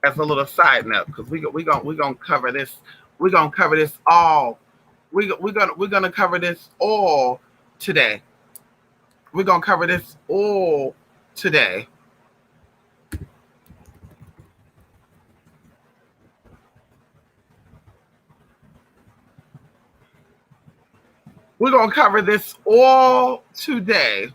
As a little side note, because we gonna cover this. We're gonna cover this all We're gonna cover this all today. We're gonna cover this all today. We're gonna cover this all today.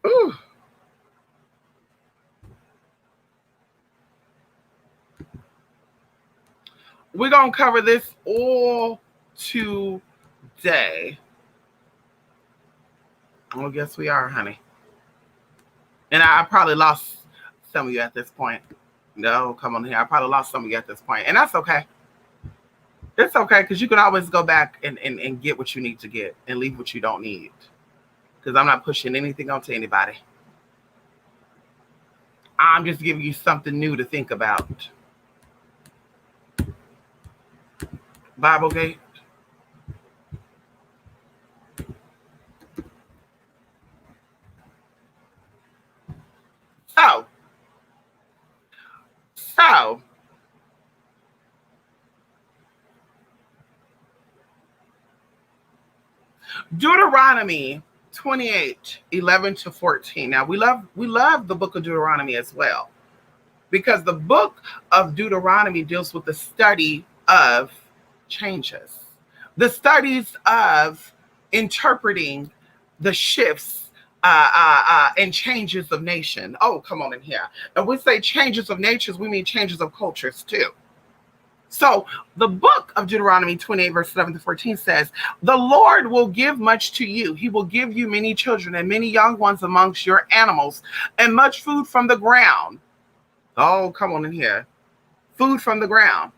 Ooh. We're gonna cover this all today. Well, guess we are, honey. And I probably lost some of you at this point. No, come on here. I probably lost some of you at this point. And that's okay. It's okay, because you can always go back and get what you need to get and leave what you don't need. Because I'm not pushing anything onto anybody. I'm just giving you something new to think about. Bible Gate. So, Deuteronomy 28:11-14. Now we love the book of Deuteronomy as well, because the book of Deuteronomy deals with the study of changes, the studies of interpreting the shifts and changes of nation. Oh, come on in here. And we say changes of natures, we mean changes of cultures too. So the book of Deuteronomy 28:11-14 says, the Lord will give much to you. He will give you many children and many young ones amongst your animals and much food from the ground. Oh, come on in here. Food from the ground.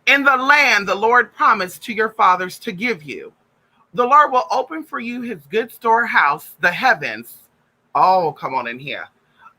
In the land the Lord promised to your fathers to give you. The Lord will open for you his good storehouse, the heavens. Oh, come on in here.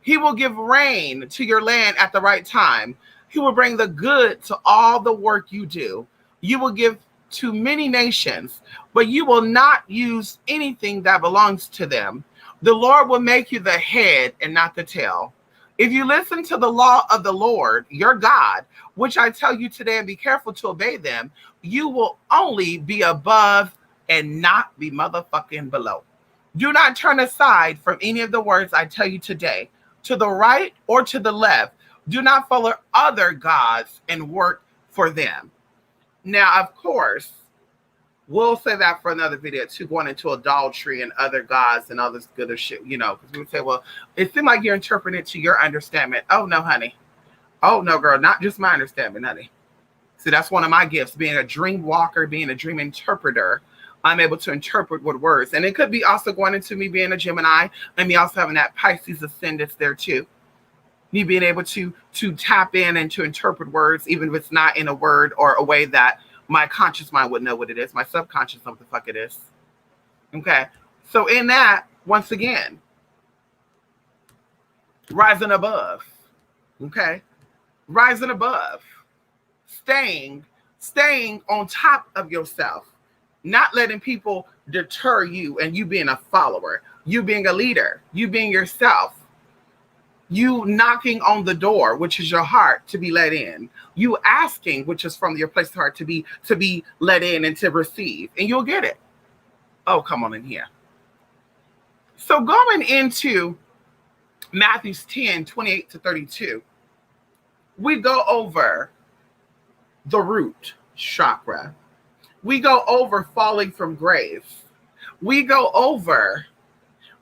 He will give rain to your land at the right time. He will bring the good to all the work you do. You will give to many nations, but you will not use anything that belongs to them. The Lord will make you the head and not the tail. If you listen to the law of the Lord, your God, which I tell you today, and be careful to obey them, you will only be above and not be motherfucking below. Do not turn aside from any of the words I tell you today, to the right or to the left. Do not follow other gods and work for them. Now, of course, we'll say that for another video too, going into adultery and other gods and all this good shit, because we would say, well, it seems like you're interpreting it to your understanding. Oh, no, honey. Oh, no, girl, not just my understanding, honey. See, that's one of my gifts, being a dream walker, being a dream interpreter. I'm able to interpret with words. And it could be also going into me being a Gemini and me also having that Pisces ascendant there too. Me being able to tap in and to interpret words, even if it's not in a word or a way that my conscious mind would know what it is. My subconscious knows what the fuck it is. Okay. So in that, once again, rising above. Okay. Rising above. Staying on top of yourself. Not letting people deter you and you being a follower. You being a leader. You being yourself. You knocking on the door, which is your heart, to be let in. You asking, which is from your place of heart, to be let in and to receive. And you'll get it. Oh, come on in here. So going into Matthew 10:28-32, we go over the root chakra. We go over falling from grace. We go over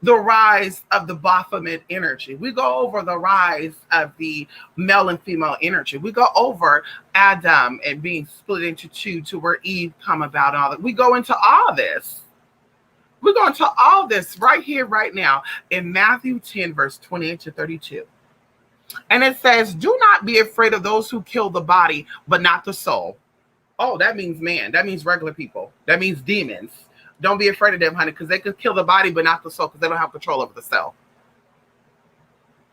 the rise of the Baphomet energy. We go over the rise of the male and female energy. We go over Adam and being split into two to where Eve come about and all that. We go into all this. We're going to all this right here, right now in Matthew 10:28-32. And it says, do not be afraid of those who kill the body, but not the soul. Oh, that means man. That means regular people. That means demons. Don't be afraid of them, honey, because they can kill the body, but not the soul, because they don't have control over the cell.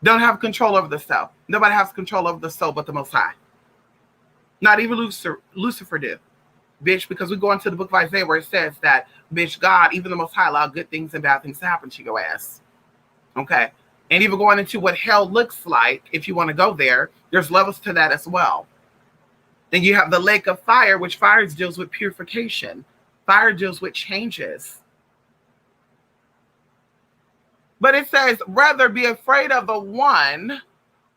Don't have control over the cell. Nobody has control over the soul but the Most High. Not even Lucifer did. Bitch, because we go into the book of Isaiah where it says that, bitch, God, even the Most High, allow good things and bad things to happen to your ass. Okay? And even going into what hell looks like, if you want to go there, there's levels to that as well. Then you have the lake of fire, which fire deals with purification. Fire deals with changes. But it says, rather be afraid of the one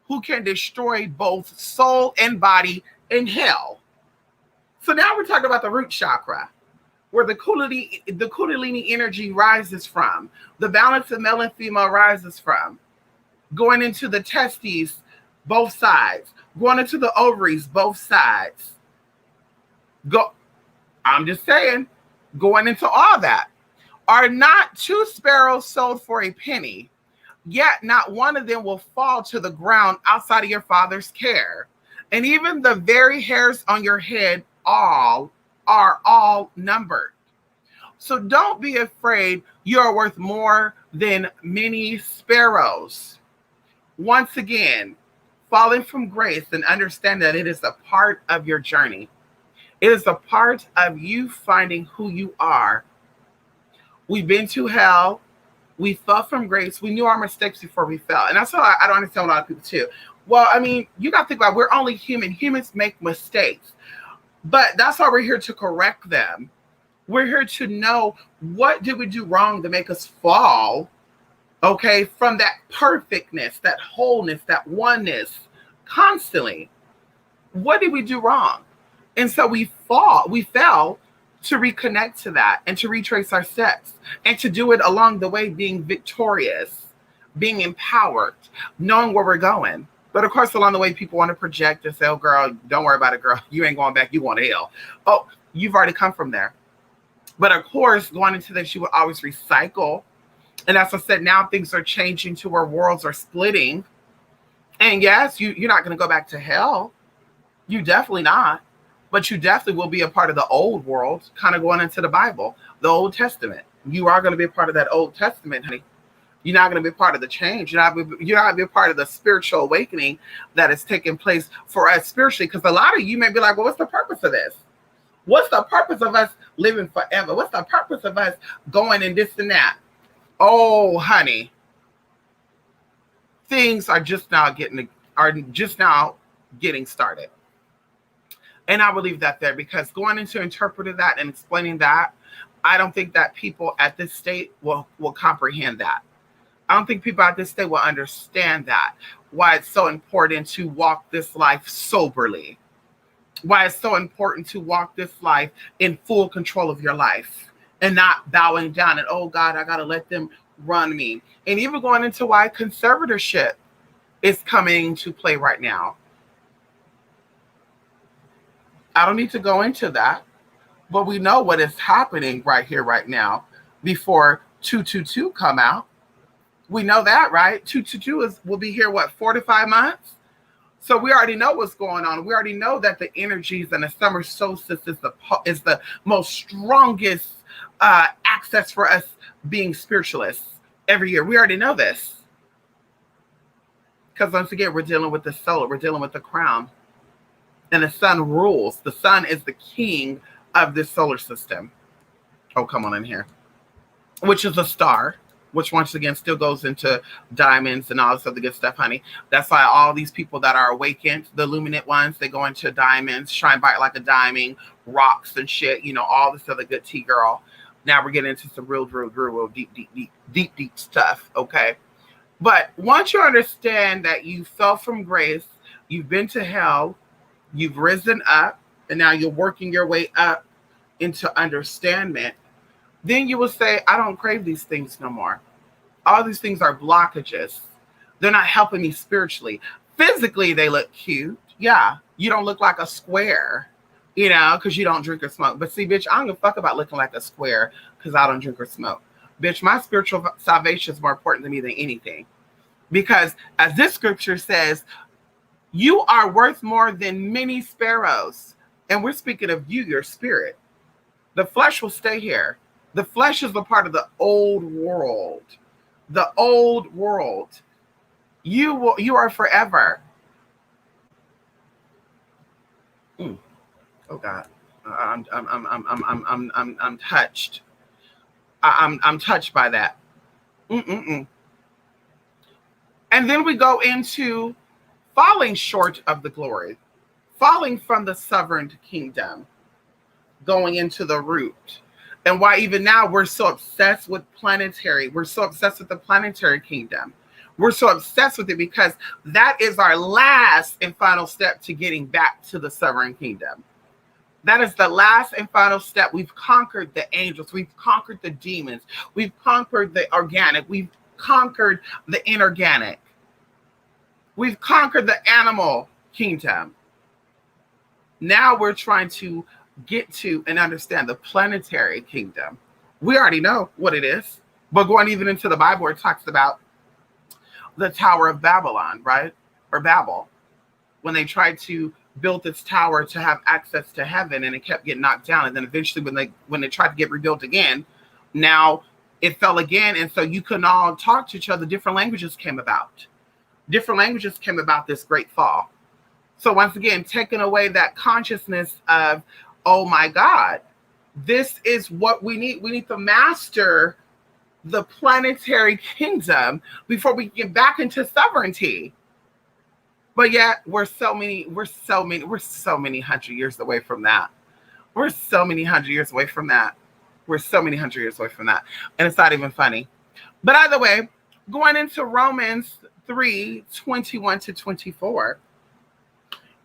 who can destroy both soul and body in hell. So now we're talking about the root chakra, where the Kundalini energy rises from, the balance of male and female rises from, going into the testes, both sides, going into the ovaries, both sides. I'm just saying, going into all that. Are not two sparrows sold for a penny? Yet not one of them will fall to the ground outside of your Father's care. And even the very hairs on your head are all numbered. So don't be afraid. You are worth more than many sparrows. Once again, falling from grace, and understand that it is a part of your journey. It is a part of you finding who you are. We've been to hell. We fell from grace. We knew our mistakes before we fell. And that's why I don't understand a lot of people too. Well, I mean, you got to think about it. We're only human. Humans make mistakes. But that's why we're here to correct them. We're here to know, what did we do wrong to make us fall, okay, from that perfectness, that wholeness, that oneness constantly. What did we do wrong? And so we fell to reconnect to that and to retrace our steps and to do it along the way, being victorious, being empowered, knowing where we're going. But of course, along the way, people want to project and say, oh, girl, don't worry about it, girl. You ain't going back. You going to hell. Oh, you've already come from there. But of course, going into this, you will always recycle. And as I said, now things are changing to where worlds are splitting. And yes, you're not going to go back to hell. You definitely not. But you definitely will be a part of the old world, kind of going into the Bible, the Old Testament. You are going to be a part of that Old Testament, honey. You're not going to be a part of the change. You're not going to be a part of the spiritual awakening that is taking place for us spiritually. Because a lot of you may be like, well, what's the purpose of this? What's the purpose of us living forever? What's the purpose of us going and this and that? Oh, honey, things are just now getting started. And I will leave that there, because going into interpreting that and explaining that, I don't think that people at this state will comprehend that. I don't think people at this state will understand that, why it's so important to walk this life soberly, why it's so important to walk this life in full control of your life and not bowing down and, oh God, I got to let them run me. And even going into why conservatorship is coming to play right now. I don't need to go into that, but we know what is happening right here, right now, before 222 come out. We know that, right? 222 will be here, 4 to 5 months? So we already know what's going on. We already know that the energies and the summer solstice is the most strongest access for us being spiritualists every year. We already know this. Because once again, we're dealing with the solar. We're dealing with the crown. And the sun rules. The sun is the king of this solar system. Oh, come on in here. Which is a star. Which once again still goes into diamonds and all this other good stuff, honey. That's why all these people that are awakened, the illuminate ones, they go into diamonds, shine bright like a diamond, rocks and shit, all this other good tea, girl. Now we're getting into some real deep stuff, okay? But once you understand that you fell from grace, you've been to hell, you've risen up, and now you're working your way up into understanding, then you will say, I don't crave these things no more. All these things are blockages. They're not helping me spiritually. Physically, they look cute. Yeah, you don't look like a square, because you don't drink or smoke. But see, bitch, I don't give a fuck about looking like a square because I don't drink or smoke. Bitch, my spiritual salvation is more important to me than anything. Because as this scripture says, you are worth more than many sparrows. And we're speaking of you, your spirit. The flesh will stay here. The flesh is a part of the old world. The old world. You are forever. Oh God, I'm touched. I'm touched by that. And then we go into falling short of the glory, falling from the sovereign kingdom, going into the root. And why even now we're so obsessed with we're so obsessed with the planetary kingdom. We're so obsessed with it because that is our last and final step to getting back to the sovereign kingdom. That is the last and final step. We've conquered the angels. We've conquered the demons. We've conquered the organic. We've conquered the inorganic. We've conquered the animal kingdom. Now we're trying to get to and understand the planetary kingdom. We already know what it is, but going even into the Bible, it talks about the Tower of Babylon, right? Or Babel, when they tried to build this tower to have access to heaven, and it kept getting knocked down. And then eventually when they tried to get rebuilt again, now it fell again. And so you couldn't all talk to each other. Different languages came about. Different languages came about this great fall. So once again, taking away that consciousness of, oh my God, this is what we need. We need to master the planetary kingdom before we get back into sovereignty. But yet we're so many hundred years away from that. We're so many hundred years away from that. And it's not even funny. But either way, going into Romans 3:21-24,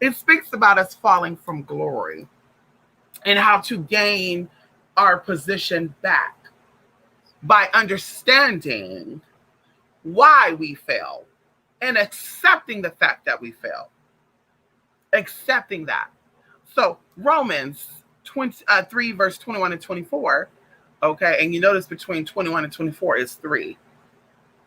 it speaks about us falling from glory and how to gain our position back by understanding why we fell and accepting the fact that we fell. Accepting that. So Romans 3 verse 21 and 24, okay, and you notice between 21 and 24 is 3.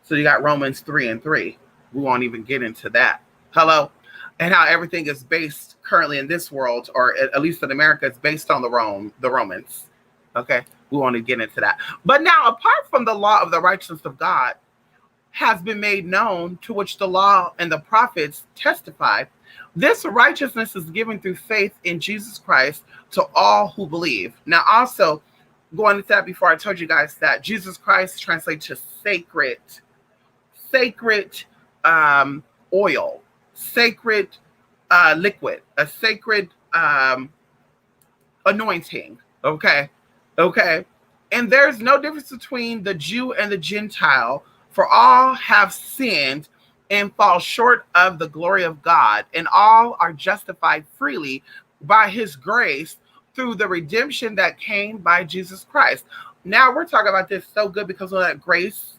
So you got Romans 3 and 3. We won't even get into that. Hello? And how everything is based currently in this world, or at least in America, it's based on the Romans. Okay? We want to get into that. But now, apart from the law of the righteousness of God has been made known, to which the law and the prophets testified, this righteousness is given through faith in Jesus Christ to all who believe. Now, also, going into that before, I told you guys that Jesus Christ translates to sacred oil, sacred liquid, a sacred anointing. Okay. And there's no difference between the Jew and the Gentile, for all have sinned and fall short of the glory of God, and all are justified freely by his grace through the redemption that came by Jesus Christ. Now we're talking about this so good because of that grace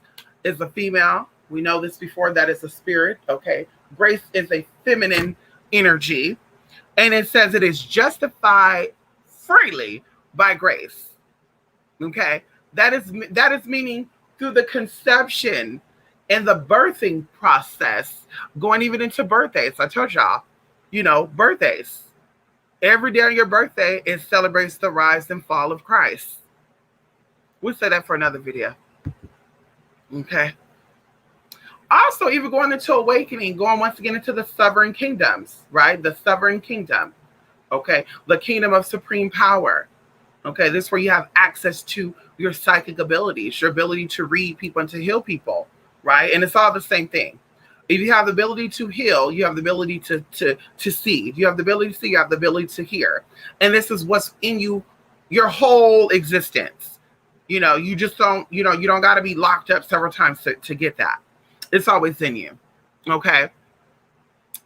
is a female. We know this before, that is a spirit. Okay. Grace is a feminine energy. And it says it is justified freely by grace. Okay. That is meaning through the conception and the birthing process, going even into birthdays. I told y'all, birthdays. Every day on your birthday, it celebrates the rise and fall of Christ. We'll say that for another video. Okay. Also, even going into awakening, going once again into the sovereign kingdoms, right? The sovereign kingdom. Okay. The kingdom of supreme power. Okay. This is where you have access to your psychic abilities, your ability to read people and to heal people, right? And it's all the same thing. If you have the ability to heal, you have the ability to see. If you have the ability to see, you have the ability to hear. And this is what's in you, your whole existence. You just don't, you don't got to be locked up several times to get that. It's always in you. Okay.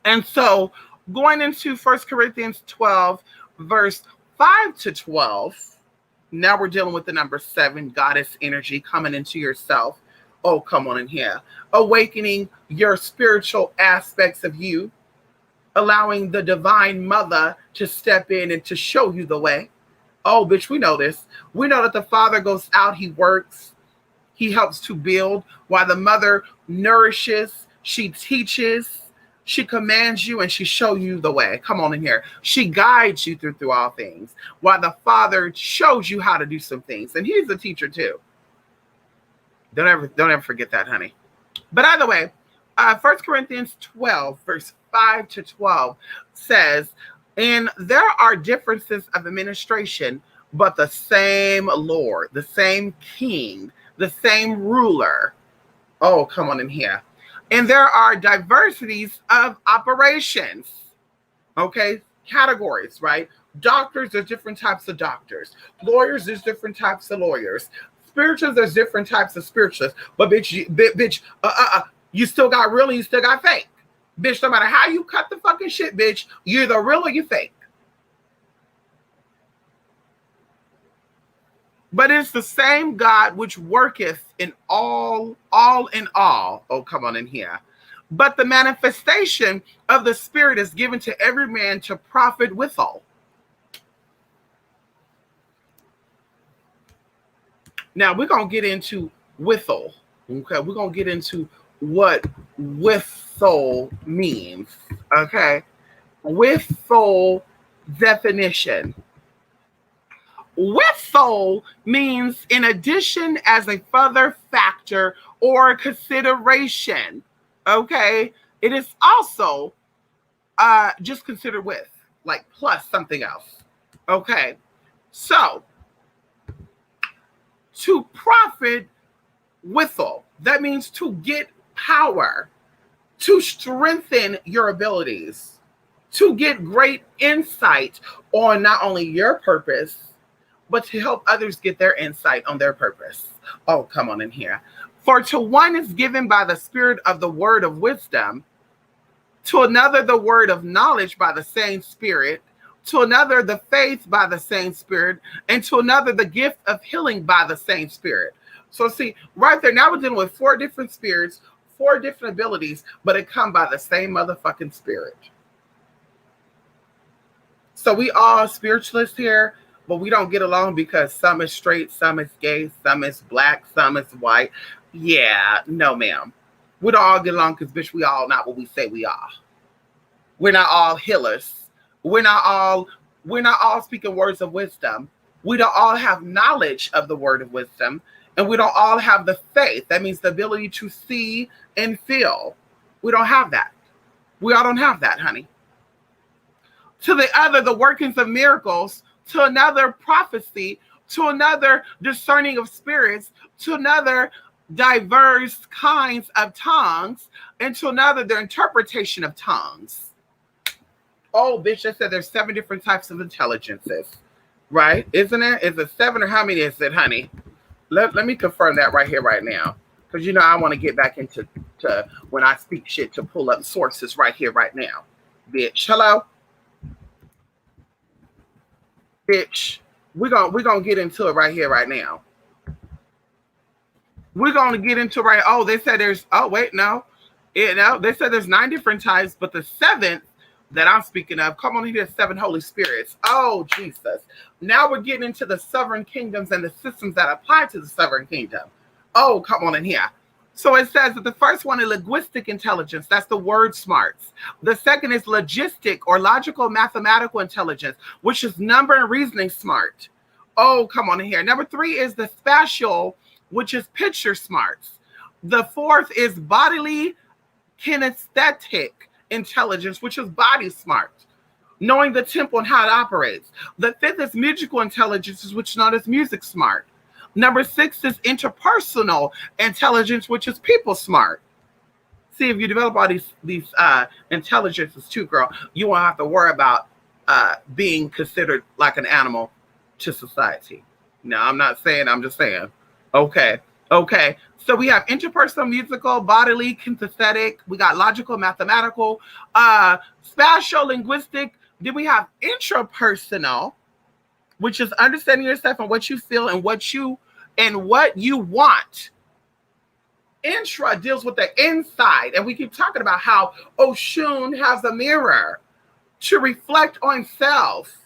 And so going into 1 Corinthians 12, verse 5-12, now we're dealing with the number 7, goddess energy coming into yourself. Oh, come on in here. Awakening your spiritual aspects of you, allowing the divine mother to step in and to show you the way. Oh, bitch, we know this. We know that the father goes out, he works, he helps to build, while the mother nourishes, she teaches, she commands you, and she shows you the way. Come on in here. She guides you through all things, while the father shows you how to do some things. And he's a teacher too. Don't ever forget that, honey. But either way, 1 Corinthians 12, verse 5-12 says, and there are differences of administration, but the same Lord, the same King, the same ruler. Oh, come on in here. And there are diversities of operations, okay? Categories, right? Doctors, there's different types of doctors. Lawyers, there's different types of lawyers. Spiritualists, there's different types of spiritualists. But bitch, you still got real and you still got fake. Bitch, no matter how you cut the fucking shit, bitch, you're either real or you fake. But it's the same God which worketh in all in all. Oh, come on in here. But the manifestation of the Spirit is given to every man to profit withal. Now we're going to get into withal. Okay, we're going to get into what withal means. Okay, withal definition. Withal means in addition, as a further factor or consideration. Okay, it is also just considered with, like plus something else. Okay, so to profit withal, that means to get power, to strengthen your abilities, to get great insight on not only your purpose, but to help others get their insight on their purpose. Oh, come on in here. For to one is given by the Spirit of the word of wisdom, to another the word of knowledge by the same Spirit, to another the faith by the same Spirit, and to another the gift of healing by the same Spirit. So see, right there, now we're dealing with 4 different spirits, 4 different abilities, but it come by the same motherfucking Spirit. So we all spiritualists here, but we don't get along because some is straight, some is gay, some is black, some is white. Yeah, no, ma'am. We don't all get along because, bitch, we all not what we say we are. We're not all healers. We're not all speaking words of wisdom. We don't all have knowledge of the word of wisdom, and we don't all have the faith. That means the ability to see and feel. We don't have that. We all don't have that, honey. To the other, the workings of miracles. To another, prophecy. To another, discerning of spirits. To another, diverse kinds of tongues. And to another, the interpretation of tongues. Oh, bitch, I said there's 7 different types of intelligences, right? Isn't it? Is it 7 or how many is it, honey? Let me confirm that right here, right now. Because, you know, I want to get back into when I speak shit to pull up sources right here, right now. Bitch, hello? Bitch, we're gonna get into it right here, right now. We're gonna get into right. Oh, they said there's. Oh, wait, no. They said there's 9 different types, but the 7th that I'm speaking of, come on, here, 7 Holy Spirits. Oh, Jesus. Now we're getting into the sovereign kingdoms and the systems that apply to the sovereign kingdom. Oh, come on in here. So it says that the first one is linguistic intelligence. That's the word smarts. The second is logistic or logical mathematical intelligence, which is number and reasoning smart. Oh, come on in here. Number 3 is the spatial, which is picture smarts. The 4th is bodily kinesthetic intelligence, which is body smart, knowing the tempo and how it operates. The 5th is musical intelligence, which is known as music smart. Number 6 is interpersonal intelligence, which is people smart. See, if you develop all these intelligences too, girl, you won't have to worry about being considered like an animal to society. No, I'm not saying, I'm just saying. Okay. So we have interpersonal, musical, bodily, kinesthetic. We got logical, mathematical, spatial, linguistic. Then we have intrapersonal, which is understanding yourself and what you feel and what you want. Intra deals with the inside, and we keep talking about how Oshun has a mirror to reflect on self,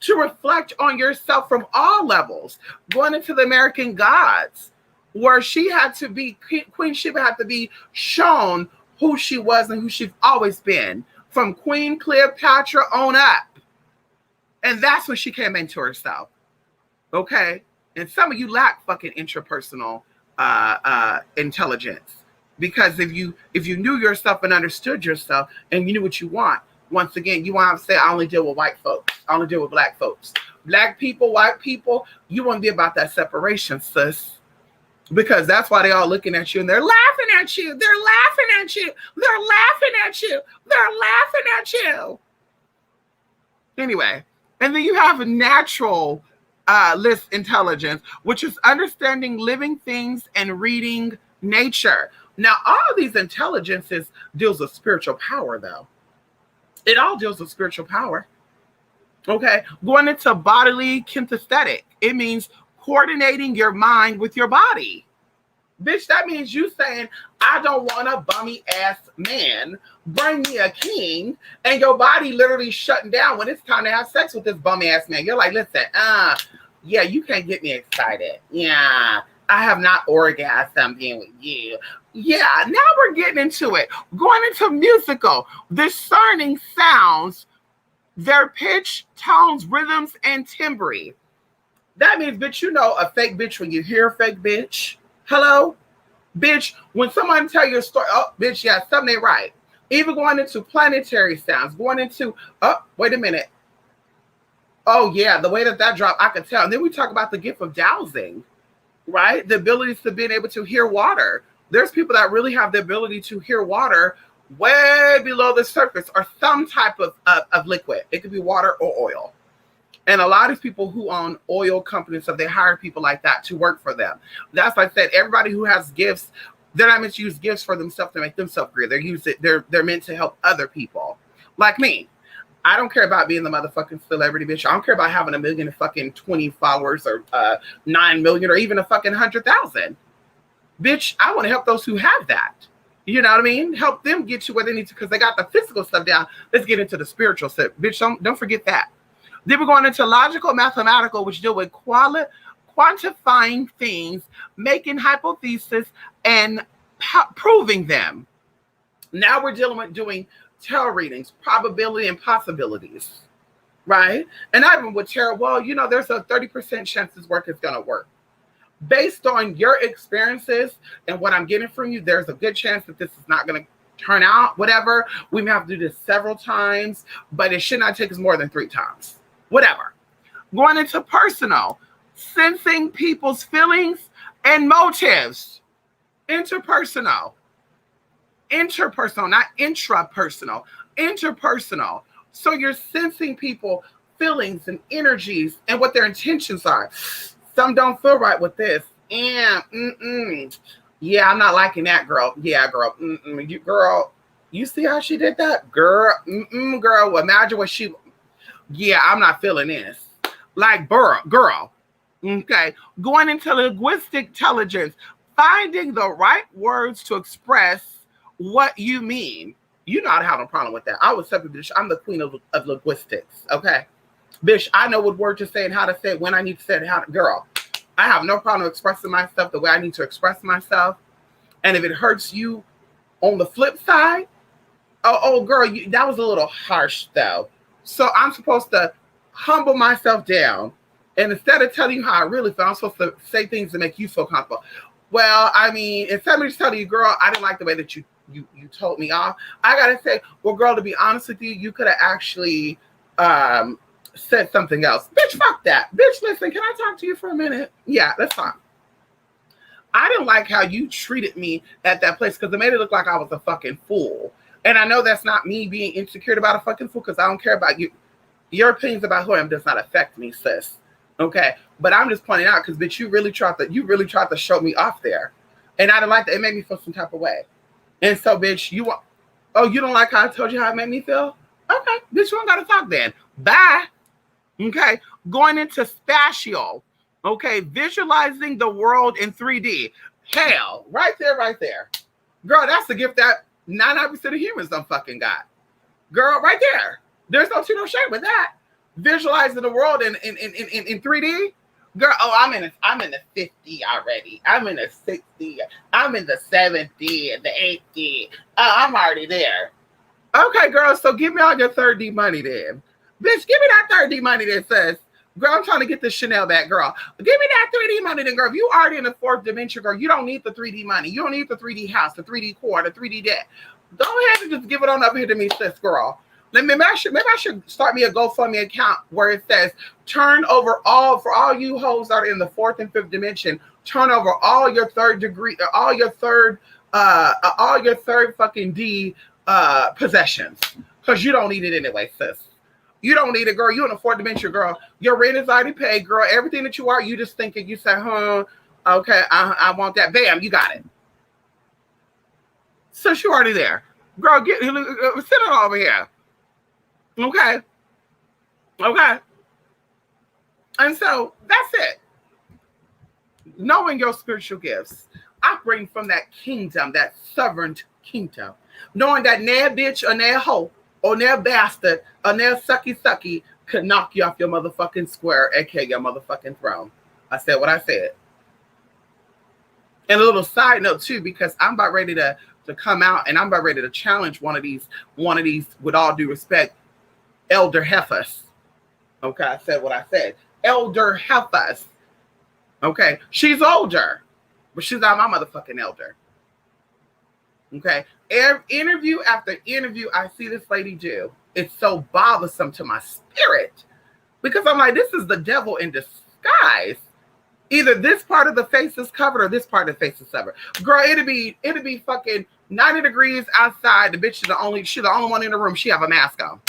to reflect on yourself from all levels. Going into the American Gods, where she had to be, Queen Sheba had to be shown who she was and who she's always been, from Queen Cleopatra on up. And that's when she came into herself. Okay? And some of you lack fucking intrapersonal intelligence. Because if you knew yourself and understood yourself and you knew what you want, once again, you won't have to say, I only deal with white folks. I only deal with black folks. Black people, white people, you won't be about that separation, sis. Because that's why they all looking at you and they're laughing at you. They're laughing at you. They're laughing at you. They're laughing at you. Anyway, and then you have a natural list intelligence, which is understanding living things and reading nature. Now, all of these intelligences deals with spiritual power, though. It all deals with spiritual power. Okay, going into bodily kinesthetic, it means coordinating your mind with your body. Bitch, that means you saying, I don't want a bummy ass man. Bring me a king. And your body literally shutting down when it's time to have sex with this bummy ass man. You're like, listen, yeah, you can't get me excited. Yeah, I have not orgasmed being with you. Yeah, now we're getting into it. Going into musical, discerning sounds, their pitch, tones, rhythms, and timbre. That means, bitch, you know a fake bitch when you hear a fake bitch. Hello? Bitch, when someone tell you a story, oh, bitch, yeah, something ain't right. Even going into planetary sounds, going into, oh, wait a minute. Oh, yeah, the way that dropped, I could tell. And then we talk about the gift of dowsing, right? The ability to being able to hear water. There's people that really have the ability to hear water way below the surface or some type of liquid. It could be water or oil. And a lot of people who own oil companies, so they hire people like that to work for them. That's like I said, everybody who has gifts, they're not meant to use gifts for themselves to make themselves great. They're meant to help other people. Like me. I don't care about being the motherfucking celebrity, bitch. I don't care about having 1 million and fucking 20 followers or 9 million or even a fucking 100,000. Bitch, I want to help those who have that. You know what I mean? Help them get to where they need to because they got the physical stuff down. Let's get into the spiritual stuff. Bitch, don't forget that. Then we're going into logical, mathematical, which deal with quantifying things, making hypotheses, and proving them. Now we're dealing with doing tarot readings, probability and possibilities, right? And even with tarot, well, you know, there's a 30% chance this work is going to work. Based on your experiences and what I'm getting from you, there's a good chance that this is not going to turn out, whatever. We may have to do this several times, but it should not take us more than 3 times. Whatever. Going into personal, sensing people's feelings and motives. Interpersonal, not intrapersonal. Interpersonal. So you're sensing people feelings and energies and what their intentions are. Some don't feel right with this. Yeah, I'm not liking that, girl. Yeah, girl. Girl, you see how she did that? Girl, girl, imagine what she... Yeah, I'm not feeling this. Like, girl. Okay. Going into linguistic intelligence, finding the right words to express what you mean. You know I have no problem with that. I was something, bitch. I'm the queen of linguistics. Okay. Bitch, I know what word to say and how to say it, when I need to say it, and how to... Girl, I have no problem expressing myself the way I need to express myself. And if it hurts you on the flip side, oh girl, that was a little harsh, though. So I'm supposed to humble myself down. And instead of telling you how I really feel, I'm supposed to say things to make you feel comfortable. Well, I mean, if somebody's telling you, girl, I didn't like the way that you told me off, I got to say, well, girl, to be honest with you, you could have actually said something else. Bitch, fuck that. Bitch, listen, can I talk to you for a minute? Yeah, that's fine. I didn't like how you treated me at that place because it made it look like I was a fucking fool. And I know that's not me being insecure about a fucking fool because I don't care about you. Your opinions about who I am does not affect me, sis. Okay? But I'm just pointing out because, bitch, you really tried to show me off there. And I didn't like that. It made me feel some type of way. And so, bitch, you don't like how I told you how it made me feel? Okay. Bitch, you don't got to talk then. Bye. Okay? Going into spatial. Okay? Visualizing the world in 3D. Hell, right there. Girl, that's the gift that 99% of humans don't fucking got. Girl, right there. There's no tea, no shame with that. Visualizing the world in 3D. Girl, I'm in the 50 already. I'm in the 60. I'm in the 70, the 80. I'm already there. Okay, girl, so give me all your 3D money then. Bitch, give me that 3D money that says, girl, I'm trying to get this Chanel back, girl. Give me that 3D money then, girl. If you already in the 4th dimension, girl, you don't need the 3D money. You don't need the 3D house, the 3D core, the 3D debt. Go ahead and just give it on up here to me, sis, girl. Maybe I should start me a GoFundMe account where it says turn over all for all you hoes that are in the fourth and fifth dimension. Turn over all your third degree, all your third fucking D possessions, because you don't need it anyway, sis. You don't need it, girl. You in the fourth dimension, girl. Your rent is already paid, girl. Everything that you are, you just thinking. You say, okay, I want that. Bam, you got it. So she already there, girl. Sit it over here. Okay. And so that's it. Knowing your spiritual gifts, operating from that kingdom, that sovereign kingdom, knowing that nair bitch or nair hoe or nair bastard or nair sucky could knock you off your motherfucking square, aka your motherfucking throne. I said what I said. And a little side note too, because I'm about ready to come out and I'm about ready to challenge one of these, with all due respect, elder heifers. Okay, I said what I said. Elder heifers. Okay, she's older, but she's not my motherfucking elder. Okay, interview after interview I see this lady do, it's so bothersome to my spirit, because I'm like, this is the devil in disguise. Either this part of the face is covered or this part of the face is covered. Girl, it'd be fucking 90 degrees outside. The bitch is the only one in the room. She have a mask on.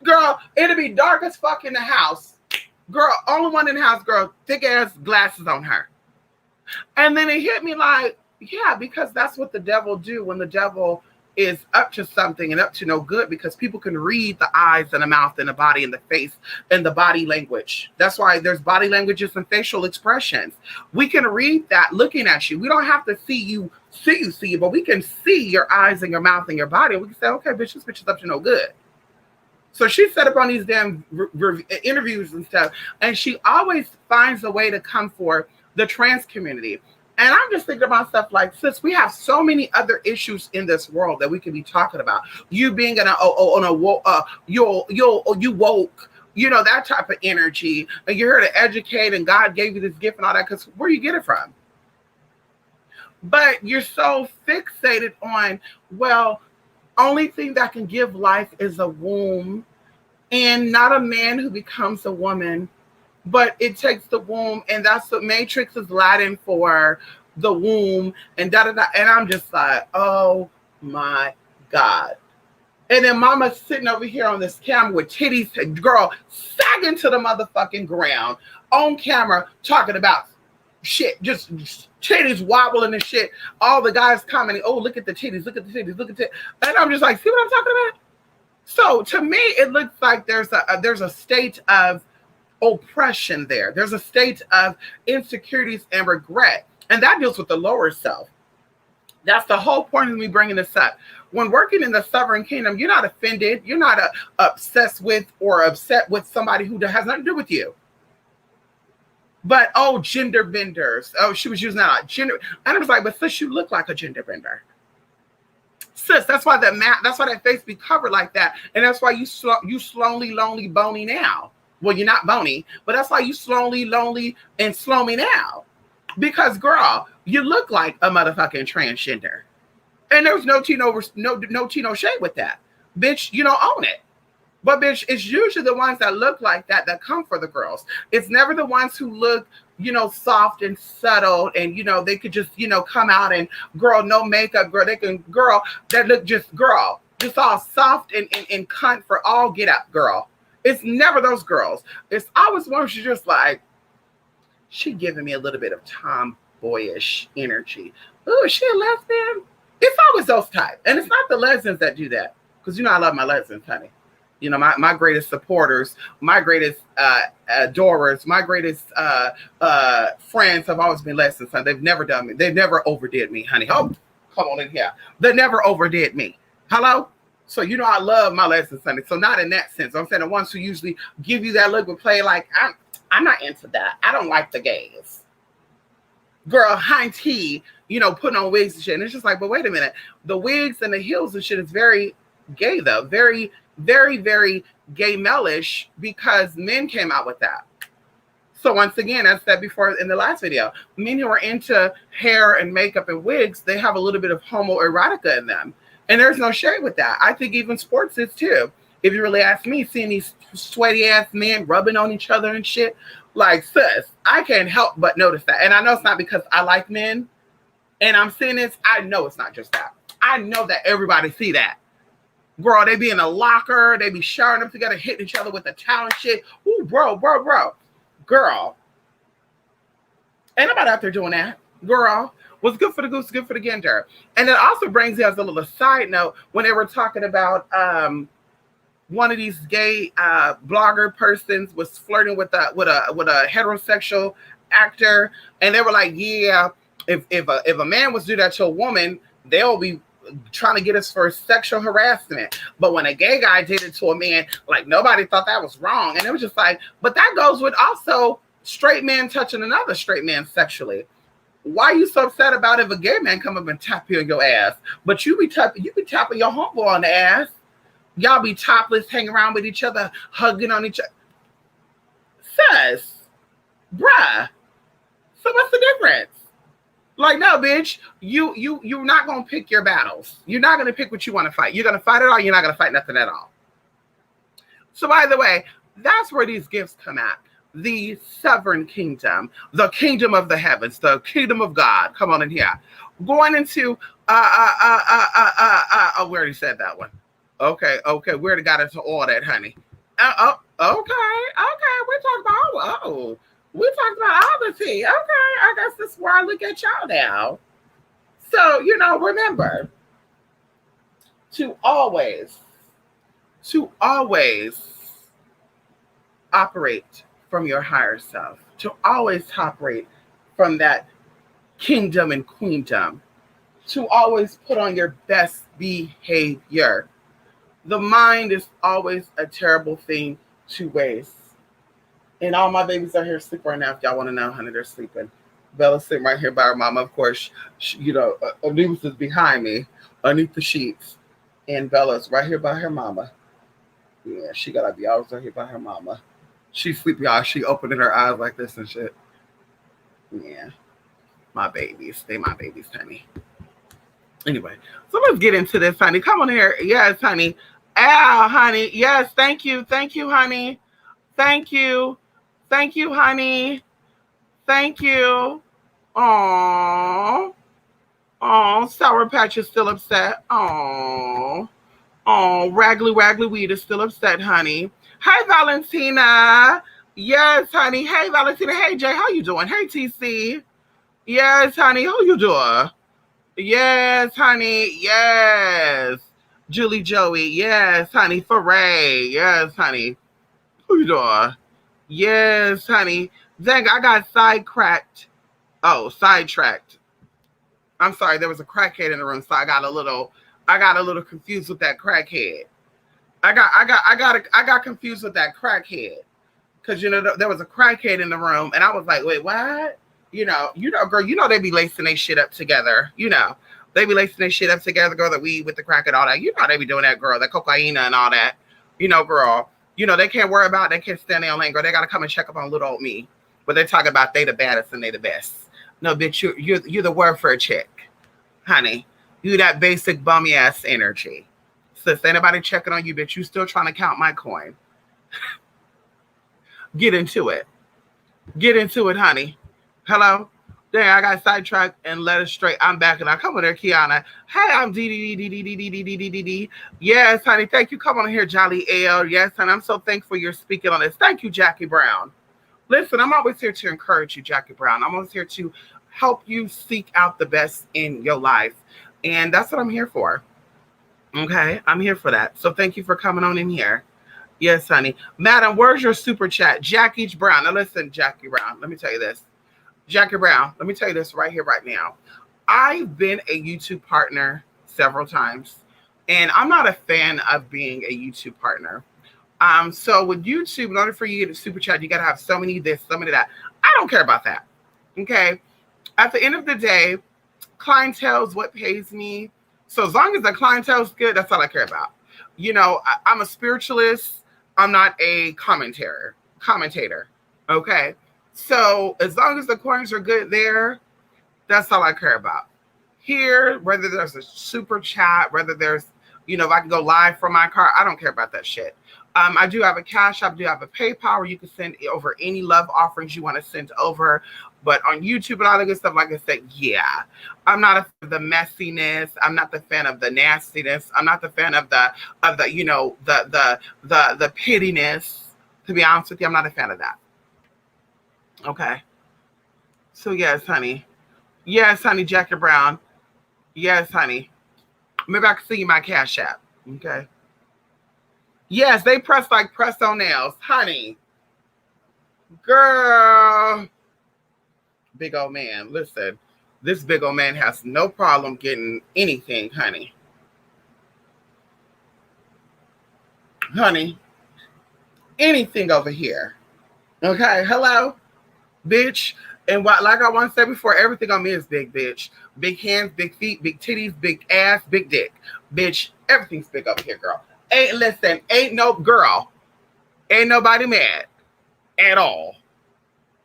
Girl, it'd be dark as fuck in the house. Girl, only one in the house, girl, thick ass glasses on her. And then it hit me like, yeah, because that's what the devil do when the devil is up to something and up to no good, because people can read the eyes and the mouth and the body and the face and the body language. That's why there's body languages and facial expressions. We can read that looking at you. We don't have to see you, but we can see your eyes and your mouth and your body. We can say, okay, bitch, this bitch is up to no good. So she set up on these damn interviews and stuff, and she always finds a way to come for the trans community. And I'm just thinking about stuff like, sis, we have so many other issues in this world that we could be talking about. You being you woke, you know, that type of energy, and you're here to educate, and God gave you this gift and all that, because where you get it from? But you're so fixated on, well, only thing that can give life is a womb, and not a man who becomes a woman. But it takes the womb, and that's what Matrix is Latin for the womb, and da-da-da. And I'm just like, oh my God. And then mama's sitting over here on this camera with titties, girl, sagging to the motherfucking ground on camera, talking about shit, just titties wobbling and shit. All the guys commenting, oh, look at the titties, look at the titties, look at the titties. And I'm just like, see what I'm talking about? So to me, it looks like there's a state of oppression there. There's a state of insecurities and regret, and that deals with the lower self. That's the whole point of me bringing this up. When working in the sovereign kingdom, you're not offended. You're not obsessed with or upset with somebody who has nothing to do with you. But, oh, gender benders. Oh, she was using that gender. And I was like, but sis, you look like a gender bender. Sis, that's why that face be covered like that. And that's why you slowly, lonely, bony now. Well, you're not bony, but that's why you slowly, lonely, and slow me now. Because, girl, you look like a motherfucking transgender. And there's no tea, no shade with that. Bitch, you don't own it. But, bitch, it's usually the ones that look like that come for the girls. It's never the ones who look, you know, soft and subtle, and, you know, they could just, you know, come out and, girl, no makeup, girl, that look just all soft and cunt for all get up, girl. It's never those girls. It's always one who's just like, she giving me a little bit of tomboyish energy. Oh, is she a lesbian? It's always those type. And it's not the lesbians that do that. Because, you know, I love my lesbians, honey. You know, my greatest supporters, my greatest adorers, my greatest friends have always been lesbians. They've never done me. They've never overdid me, honey. Oh, come on in here. They never overdid me. Hello? So, you know, I love my lesbians, honey. So not in that sense. I'm saying the ones who usually give you that look but play like, I'm not into that. I don't like the gays. Girl, high tea, you know, putting on wigs and shit. And it's just like, but wait a minute. The wigs and the heels and shit is very gay, though. Very, very, very gay male-ish, because men came out with that. So once again, as I said before in the last video, men who are into hair and makeup and wigs, they have a little bit of homoerotica in them. And there's no shade with that. I think even sports is too. If you really ask me, seeing these sweaty ass men rubbing on each other and shit, like, sis, I can't help but notice that. And I know it's not because I like men and I'm seeing this. I know it's not just that. I know that everybody see that. Girl, they be in a locker, they be showering up together, hitting each other with a towel and shit. Ooh, bro. Girl. Ain't nobody out there doing that. Girl. What's good for the goose, good for the gander. And it also brings me as a little side note when they were talking about one of these gay blogger persons was flirting with a heterosexual actor, and they were like, yeah, if a man was to do that to a woman, they'll be trying to get us for sexual harassment. But when a gay guy did it to a man, like, nobody thought that was wrong. And it was just like, but that goes with also straight men touching another straight man sexually. Why are you so upset about if a gay man come up and tap you on your ass? But you be tapping your homeboy on the ass. Y'all be topless, hanging around with each other, hugging on each other. Sis, bruh. So what's the difference? Like, no, bitch, you're not gonna pick your battles. You're not gonna pick what you want to fight. You're gonna fight it all, you're not gonna fight nothing at all. So by the way, that's where these gifts come at. The sovereign kingdom, the kingdom of the heavens, the kingdom of God. Come on in here. Going into we already said that one. Okay, we already got into all that, honey. Okay. We talked about all the tea. Okay, I guess this is where I look at y'all now. So, remember to always operate from your higher self, to always operate from that kingdom and queendom, to always put on your best behavior. The mind is always a terrible thing to waste. And all my babies are here sleeping right now. If y'all want to know, honey, they're sleeping. Bella's sitting right here by her mama. Of course, Anubis is behind me, underneath the sheets. And Bella's right here by her mama. Yeah, she got to be always right here by her mama. She's sleeping, y'all. She opening her eyes like this and shit. Yeah. My babies. They my babies, honey. Anyway, so let's get into this, honey. Come on here. Yes, honey. Ow, honey. Yes, thank you. Thank you, honey. Thank you. Thank you, honey. Thank you. Aww. Aww. Sour Patch is still upset. Aww. Aww. Raggly Weed is still upset, honey. Hey, Valentina. Yes, honey. Hey, Valentina. Hey, Jay. How you doing? Hey, TC. Yes, honey. How you doing? Yes, honey. Yes. Julie Joey. Yes, honey. Foray. Yes, honey. Who you doing? Yes, honey. Dang, I got sidetracked. I'm sorry, there was a crackhead in the room, so I got a little confused with that crackhead. I got confused with that crackhead. Because there was a crackhead in the room, and I was like, wait, what? Girl, they be lacing their shit up together. They be lacing their shit up together, girl, the weed with the crack and all that. They be doing that, girl, the cocaine and all that. Girl. They can't worry about, they can't stand their own lane, girl. They got to come and check up on little old me. But they're talking about they the baddest and they the best. No, bitch, you're the word for a chick. Honey, you that basic bummy ass energy. Sis, ain't nobody checking on you, bitch. You still trying to count my coin. Get into it. Get into it, honey. Hello? Dang, I got sidetracked and led it straight. I'm back and I come on there, Kiana. Hey, I'm D. Yes, honey. Thank you. Come on here, Jolly L. Yes, honey. I'm so thankful you're speaking on this. Thank you, Jackie Brown. Listen, I'm always here to encourage you, Jackie Brown. I'm always here to help you seek out the best in your life. And that's what I'm here for. Okay? I'm here for that. So thank you for coming on in here. Yes, honey. Madam, where's your super chat? Jackie Brown. Now listen, Jackie Brown. Let me tell you this. Jackie Brown, let me tell you this right here, right now. I've been a YouTube partner several times, and I'm not a fan of being a YouTube partner. So with YouTube, in order for you to get a super chat, you got to have so many this, so many that. I don't care about that. Okay? At the end of the day, clientele is what pays me. So as long as the clientele is good, that's all I care about. I'm a spiritualist. I'm not a commentator. Okay? So as long as the coins are good there, that's all I care about. here, whether there's a super chat, whether there's, you know, if I can go live from my car, I don't care about that shit. I do have a Cash App, I do have a PayPal where you can send over any love offerings you want to send over. But on YouTube and all that good stuff, like I said, yeah, I'm not a fan of the messiness. I'm not the fan of the nastiness. I'm not the fan of the you know, the pittiness. To be honest with you, I'm not a fan of that. Okay. So yes, honey. Yes, honey, Jackie Brown. Yes, honey. Maybe I can see you my Cash App. Okay. Yes, they press like press-on nails. Honey. Girl. Big old man. Listen, this big old man has no problem getting anything, honey. Honey. Anything over here. Okay. Hello, bitch. And what, like I once said before, everything on me is big, bitch. Big hands, big feet, big titties, big ass, big dick. Bitch, everything's big over here, girl. Ain't no girl. Ain't nobody mad at all.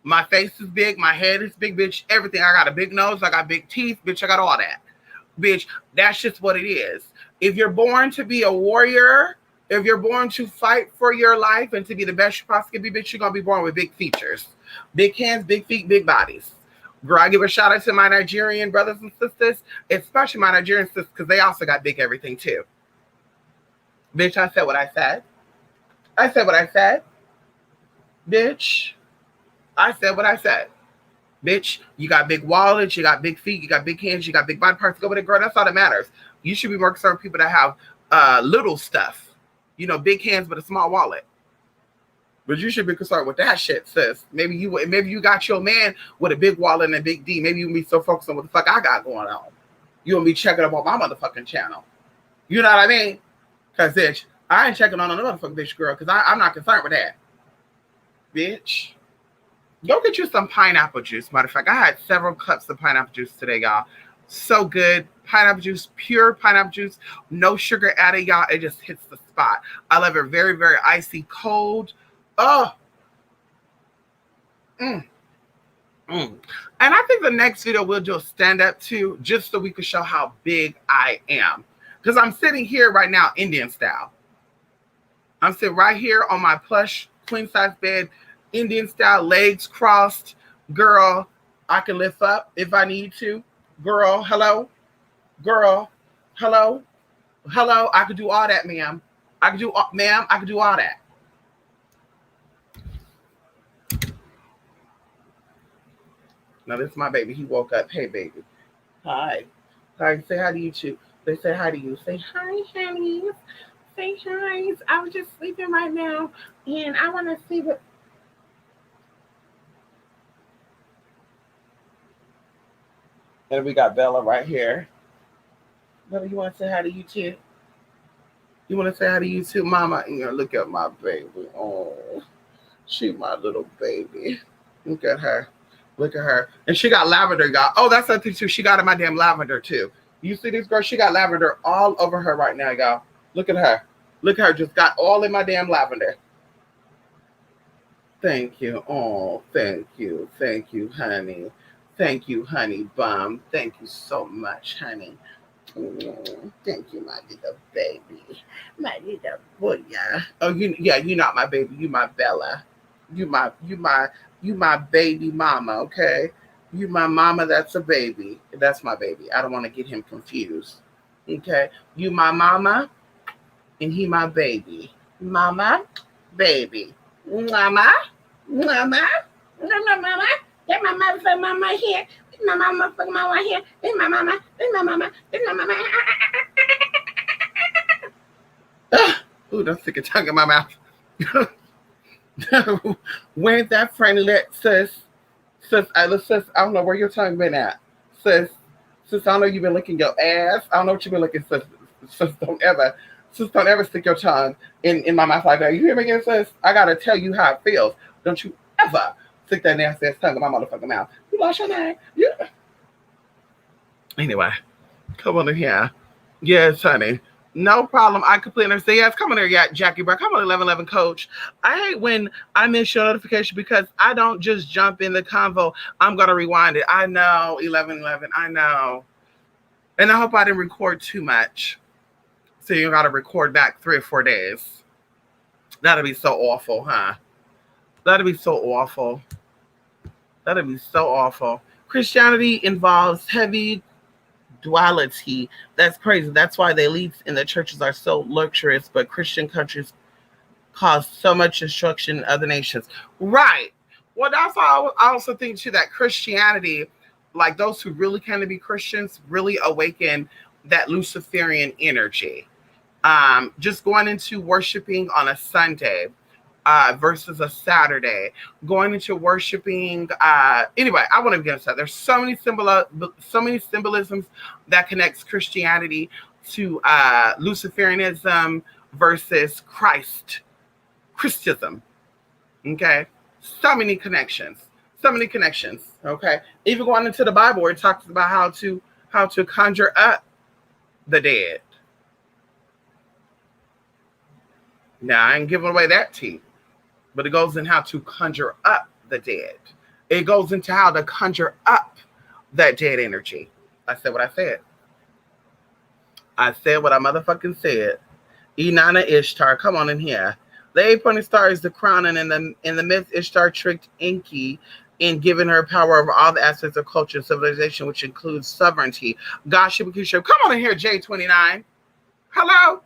My face is big. My head is big, bitch. Everything. I got a big nose. I got big teeth, bitch. I got all that. Bitch, that's just what it is. If you're born to be a warrior, if you're born to fight for your life and to be the best you possibly can be, bitch, you're going to be born with big features. Big hands, big feet, big bodies. Girl, I give a shout out to my Nigerian brothers and sisters, especially my Nigerian sisters, because they also got big everything too. Bitch, I said what I said. I said what I said. Bitch, I said what I said. Bitch, you got big wallets, you got big feet, you got big hands, you got big body parts. Go with it, girl. That's all that matters. You should be more concerned with people that have little stuff. You know, big hands but a small wallet. But you should be concerned with that shit, sis. Maybe you got your man with a big wallet and a big D. Maybe you won't be so focused on what the fuck I got going on. You won't be checking up on my motherfucking channel. You know what I mean? Because, bitch, I ain't checking on another motherfucking bitch, girl, because I'm not concerned with that. Bitch. Go get you some pineapple juice. Matter of fact, I had several cups of pineapple juice today, y'all. So good. Pineapple juice, pure pineapple juice. No sugar added, y'all. It just hits the spot. I love it very, very icy cold. Oh. And I think the next video we'll do a stand up too, just so we can show how big I am. Because I'm sitting here right now, Indian style. I'm sitting right here on my plush queen size bed, Indian style, legs crossed. Girl, I can lift up if I need to. Girl, hello. Girl, hello. Hello. I could do all that, ma'am. I could do all that. Now, this is my baby. He woke up. Hey, baby. Hi. Hi. Say hi to you, too. They say hi to you. Say hi, honey. Say hi. I was just sleeping right now, and I want to see what... And we got Bella right here. Bella, you want to say hi to you, too? You want to say hi to you, too? Mama, you know, look at my baby. Oh, she my little baby. Look at her. Look at her. And she got lavender, y'all. Oh, that's something, too. She got in my damn lavender, too. You see this girl? She got lavender all over her right now, y'all. Look at her. Look at her. Just got all in my damn lavender. Thank you. Oh, thank you. Thank you, honey. Thank you, honey bum. Thank you so much, honey. Thank you, my little baby. My little boy. Oh, you're not my baby. You my Bella. You my baby mama, okay? You my mama, that's a baby. That's my baby. I don't want to get him confused. Okay? You my mama, and he my baby. Mama, baby. Mama, mama, mama. Get my motherfucking mama here. Get my motherfucking mama here. This my mama. This my mama. This my mama. Ooh, don't stick a tongue in my mouth. Where's that friendly let sis? Sis, I don't know where your tongue been at. Sis, I don't know you've been licking your ass. I don't know what you've been licking, sis. Sis, don't ever stick your tongue in my mouth like that. You hear me again, sis? I gotta tell you how it feels. Don't you ever stick that nasty ass tongue in my motherfucking mouth. You lost your name. Yeah. Anyway, come on in here. Yes, honey. No problem. I completely understand. Yes, come on there, Jackie Brown. Come on, 1111 Coach. I hate when I miss your notification because I don't just jump in the convo. I'm going to rewind it. I know, 1111. I know. And I hope I didn't record too much. So you got to record back 3 or 4 days. That'd be so awful, huh? That'd be so awful. That'd be so awful. Christianity involves heavy duality. That's crazy. That's why the elites in the churches are so luxurious, but Christian countries cause so much destruction in other nations. Right. Well, that's why I also think too that Christianity, like those who really kind of be Christians, really awaken that Luciferian energy. Just going into worshiping on a Sunday versus a Saturday, going into worshiping. Anyway, I want to get into that. There's so many symbolisms that connects Christianity to Luciferianism versus Christism. Okay, so many connections. Okay, even going into the Bible, where it talks about how to conjure up the dead. Now, I ain't giving away that tea, but it goes in how to conjure up the dead. It goes into how to conjure up that dead energy. I said what I said. I said what I motherfucking said. Inanna Ishtar, come on in here. The 8-pointed star is the crown, and in the myth, Ishtar tricked Enki in giving her power over all the aspects of culture and civilization, which includes sovereignty. God, Shibakisha, come on in here, J29. Hello?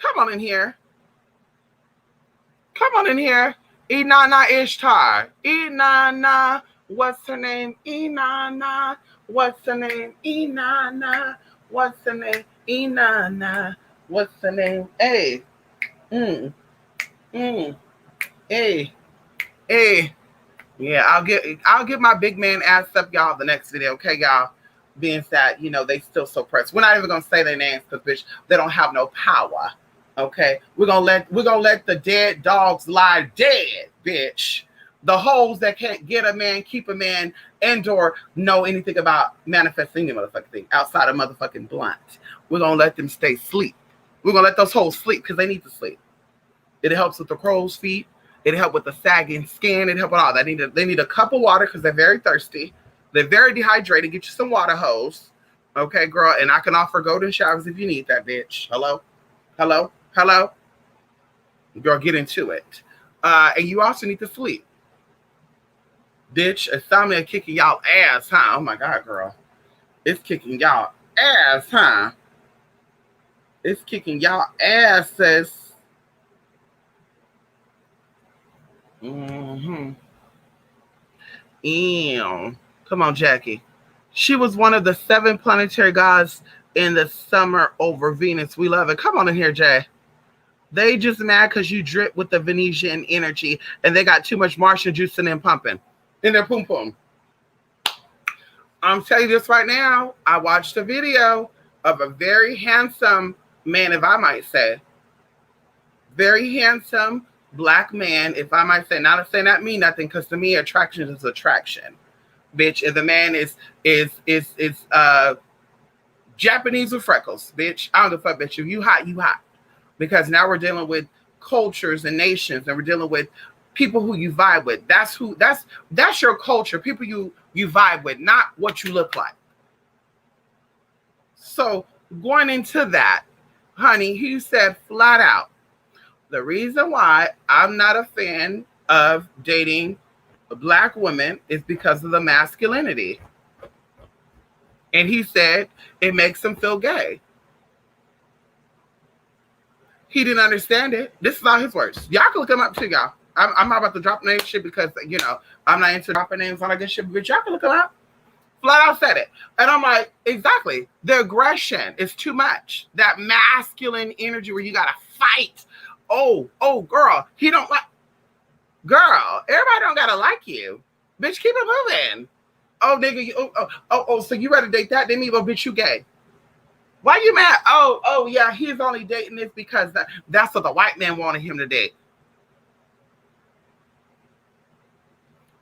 Come on in here. Inanna Ishtar. Inanna. What's her name? Inanna. What's her name? Inanna. What's her name? Inanna. What's the name? Hey. Hey. Yeah, I'll get my big man ass up, y'all, the next video, okay, y'all? Being that, they still so pressed. We're not even gonna say their names because bitch, they don't have no power. Okay. We're gonna let the dead dogs lie dead, bitch. The hoes that can't get a man, keep a man, and/or know anything about manifesting any motherfucking thing outside of motherfucking blunt. We're gonna let them stay asleep. We're gonna let those hoes sleep because they need to sleep. It helps with the crow's feet. It helps with the sagging skin. It helps with all that. They need a cup of water because they're very thirsty. They're very dehydrated. Get you some water, hoes. Okay, girl. And I can offer golden showers if you need that, bitch. Hello. Girl, get into it. And you also need to sleep. Bitch, insomnia kicking y'all ass, huh? Oh my God, girl. It's kicking y'all ass, huh? It's kicking y'all asses. Ew. Come on, Jackie. She was one of the 7 planetary gods in the summer over Venus. We love it. Come on in here, Jay. They just mad because you drip with the Venetian energy and they got too much Martian juice in them pumping. In their pum pum. I'm telling you this right now. I watched a video of a very handsome man, if I might say. Very handsome black man, if I might say. Not saying that mean nothing, because to me, attraction is attraction. Bitch, if the man is Japanese with freckles, bitch. I don't give a fuck, bitch. If you hot, you hot. Because now we're dealing with cultures and nations, and we're dealing with people who you vibe with. That's your culture. People you vibe with, not what you look like. So going into that, honey, he said flat out, the reason why I'm not a fan of dating black women is because of the masculinity. And he said it makes him feel gay. He didn't understand it. This is all his words. Y'all can look him up too, y'all. I'm not about to drop name shit because, I'm not into dropping names on that shit, but y'all can look him up. Flat out said it. And I'm like, exactly. The aggression is too much. That masculine energy where you got to fight. Oh, girl. He don't like. Girl, everybody don't got to like you. Bitch, keep it moving. Oh, nigga. So you rather date that than me? Well, bitch, you gay. Why you mad? Oh, yeah, he's only dating this because that's what the white man wanted him to date.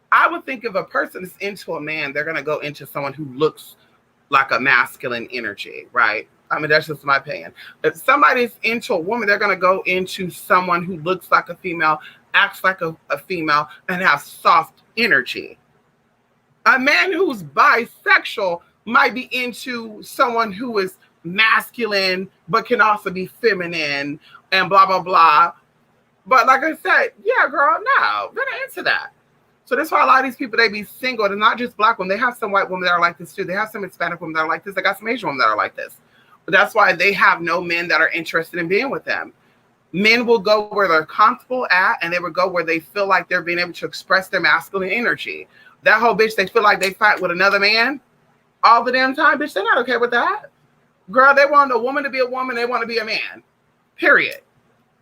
I would think if a person is into a man, they're going to go into someone who looks like a masculine energy, right? I mean, that's just my opinion. If somebody's into a woman, they're going to go into someone who looks like a female, acts like a female, and has soft energy. A man who's bisexual might be into someone who is masculine but can also be feminine and blah blah blah. But like I said, yeah, girl, no, they're not into that. So that's why a lot of these people, they be single. They're not just black women. They have some white women that are like this too. They have some Hispanic women that are like this. They got some Asian women that are like this. But that's why they have no men that are interested in being with them. Men will go where they're comfortable at, and they will go where they feel like they're being able to express their masculine energy. That whole bitch, they feel like they fight with another man all the damn time. Bitch, they're not okay with that. Girl, they want a woman to be a woman. They want to be a man. Period.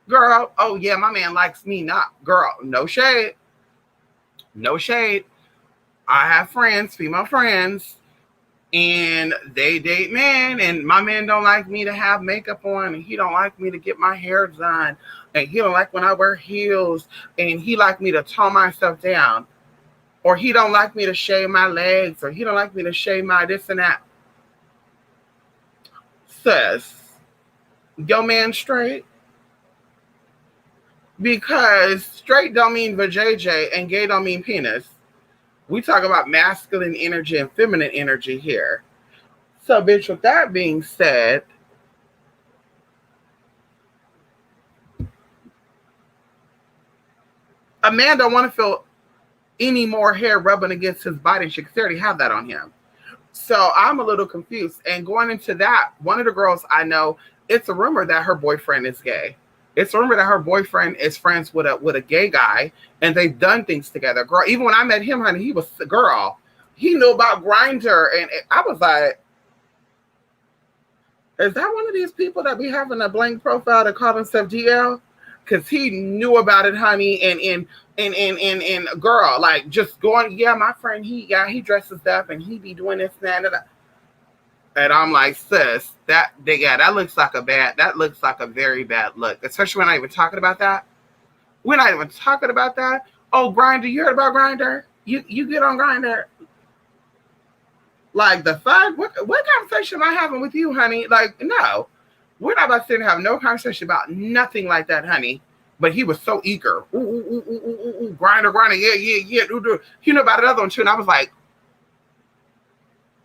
Girl, oh yeah, my man likes me. Not. Girl, no shade. No shade. I have friends, female friends, and they date men, and my man don't like me to have makeup on, and he don't like me to get my hair done, and he don't like when I wear heels, and he like me to tone myself down, or he don't like me to shave my legs, or he don't like me to shave my this and that. Sis, your man straight? Because straight don't mean vajayjay and gay don't mean penis. We talk about masculine energy and feminine energy here. So, bitch, with that being said, a man don't want to feel any more hair rubbing against his body. She could already have that on him. So I'm a little confused. And going into that, one of the girls I know, it's a rumor that her boyfriend is gay. It's a rumor that her boyfriend is friends with a gay guy, and they've done things together. Girl, even when I met him, honey, he was a girl. He knew about Grindr, and I was like, is that one of these people that be having a blank profile that call himself DL? Because he knew about it, honey, and girl, like just going, yeah, my friend, he dresses up and he be doing this and that. And I'm like, sis, that looks like a very bad look. Especially when I'm not even talking about that. We're not even talking about that. Oh, Grindr, you heard about Grindr? You get on Grindr. Like the fuck? What conversation am I having with you, honey? Like, no. We're not about to sit and have no conversation about nothing like that, honey. But he was so eager. Grindr, yeah. You know about another one too. And I was like,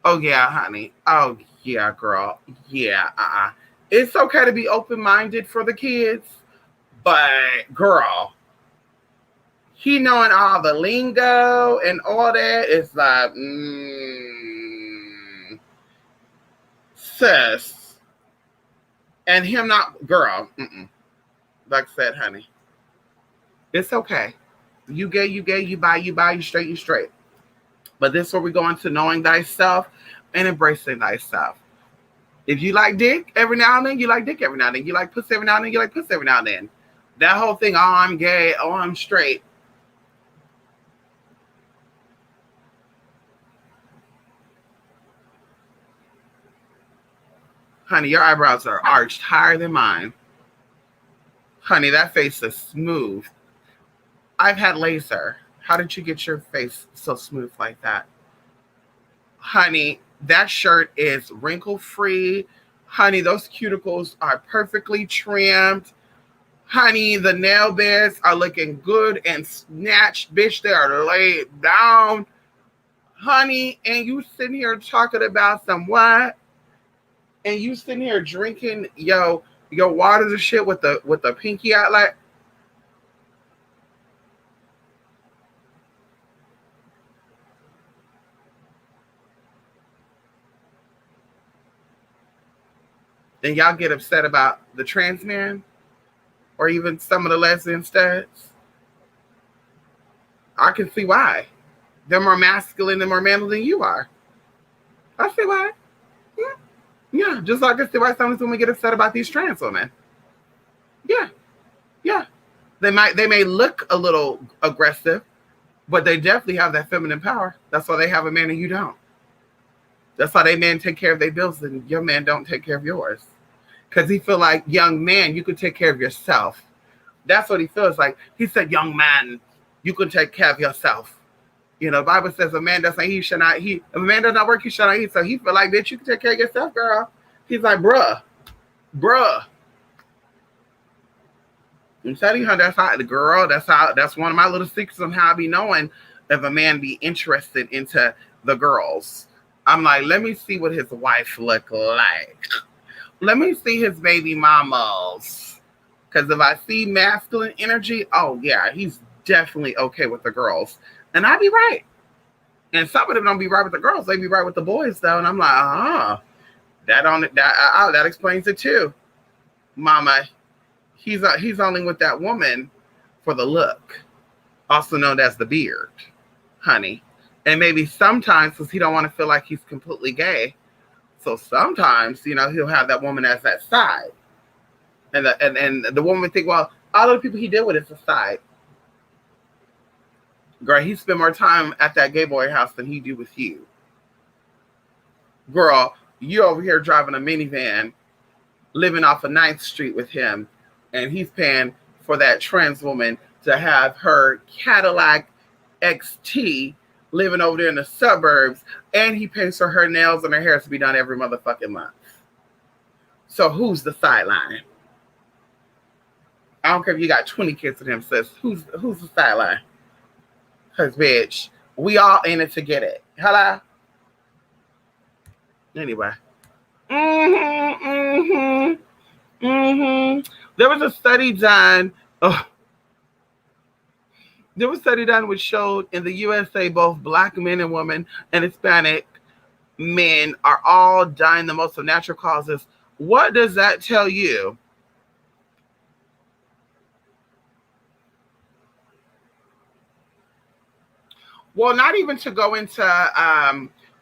oh, yeah, honey. Oh, yeah, girl. Yeah, It's okay to be open-minded for the kids, but, girl, he knowing all the lingo and all that is like, sis. And him not, girl, like I said, honey. It's okay. You gay, you bi, you straight. But this is where we go into knowing thyself and embracing thyself. If you like dick every now and then, you like dick every now and then. You like pussy every now and then, you like pussy every now and then. That whole thing, oh, I'm gay, oh, I'm straight. Honey, your eyebrows are arched higher than mine. Honey, that face is smooth. I've had laser. How did you get your face so smooth like that? Honey, that shirt is wrinkle-free. Honey, those cuticles are perfectly trimmed. Honey, the nail beds are looking good and snatched. Bitch, they are laid down. Honey, and you sitting here talking about some what? And you sitting here drinking your waters and shit with the pinky out like. And y'all get upset about the trans men or even some of the lesbian studs. I can see why. They're more masculine and more manly than you are. I see why. Yeah, just like I see why some of these women get upset about these trans women. Yeah. They may look a little aggressive, but they definitely have that feminine power. That's why they have a man and you don't. That's why they men take care of their bills and your man don't take care of yours. Because he feel like, young man, you could take care of yourself. That's what he feels like. He said, young man, you can take care of yourself. You know, the Bible says a man doesn't eat, if a man does not work, he shall not eat. So he feel like, bitch, you can take care of yourself, girl. He's like, bruh. I'm telling you how that's how the girl, that's one of my little secrets on how I be knowing if a man be interested into the girls. I'm like, let me see what his wife look like. Let me see his baby mamas. Because if I see masculine energy, oh yeah, he's definitely okay with the girls. And I be right. And some of them don't be right with the girls. They be right with the boys though. And I'm like, that explains it too. Mama, he's only with that woman for the look, also known as the beard, honey. And maybe sometimes because he don't want to feel like he's completely gay. So sometimes, he'll have that woman as that side. And the woman would think, well, all of the people he deal with is a side. Girl, he spent more time at that gay boy house than he do with you. Girl, you over here driving a minivan, living off of 9th Street with him, and he's paying for that trans woman to have her Cadillac XT living over there in the suburbs, and he pays for her nails and her hair to be done every motherfucking month. So who's the sideline? I don't care if you got 20 kids with him, sis. Who's the sideline? Because, bitch, we all in it to get it. Hello? Anyway. There was a study done. There was a study done which showed in the USA both black men and women and Hispanic men are all dying the most of natural causes. What does that tell you? Well, not even to go into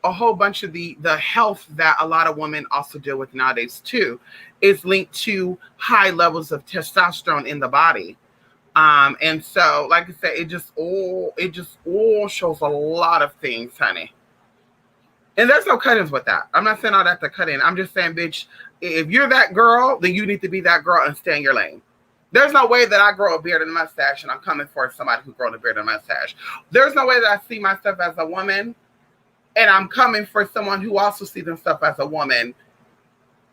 a whole bunch of the health that a lot of women also deal with nowadays too, is linked to high levels of testosterone in the body. And so, like I said, it just all shows a lot of things, honey. And there's no cut-ins with that. I'm not saying all that to cut in. I'm just saying, bitch, if you're that girl, then you need to be that girl and stay in your lane. There's no way that I grow a beard and a mustache and I'm coming for somebody who grows a beard and a mustache. There's no way that I see myself as a woman and I'm coming for someone who also sees themselves as a woman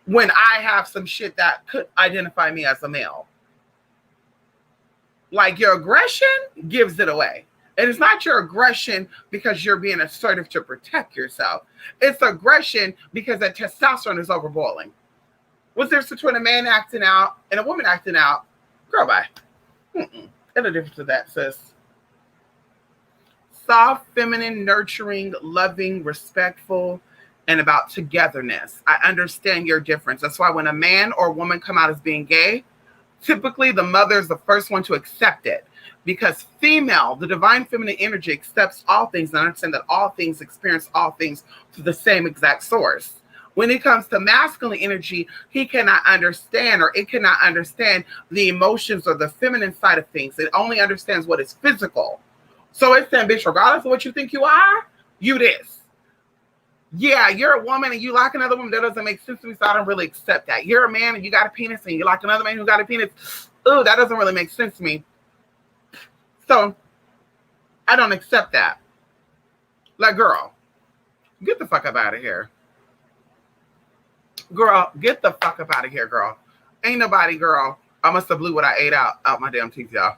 when I have some shit that could identify me as a male. Like, your aggression gives it away. And it's not your aggression because you're being assertive to protect yourself. It's aggression because that testosterone is overboiling. What's the difference between a man acting out and a woman acting out? Girl, bye. There's a difference to that, sis. Soft, feminine, nurturing, loving, respectful, and about togetherness. I understand your difference. That's why when a man or a woman come out as being gay, typically the mother is the first one to accept it. Because female, the divine feminine energy accepts all things and understands that all things experience all things to the same exact source. When it comes to masculine energy, he cannot understand or it cannot understand the emotions or the feminine side of things. It only understands what is physical. So it's saying, bitch, regardless of what you think you are, you this. Yeah, you're a woman and you like another woman. That doesn't make sense to me, so I don't really accept that. You're a man and you got a penis and you like another man who got a penis. Ooh, that doesn't really make sense to me. So I don't accept that. Like, girl, get the fuck up out of here. Girl, get the fuck up out of here, girl. Ain't nobody, girl. I must have blew what I ate out my damn teeth, y'all.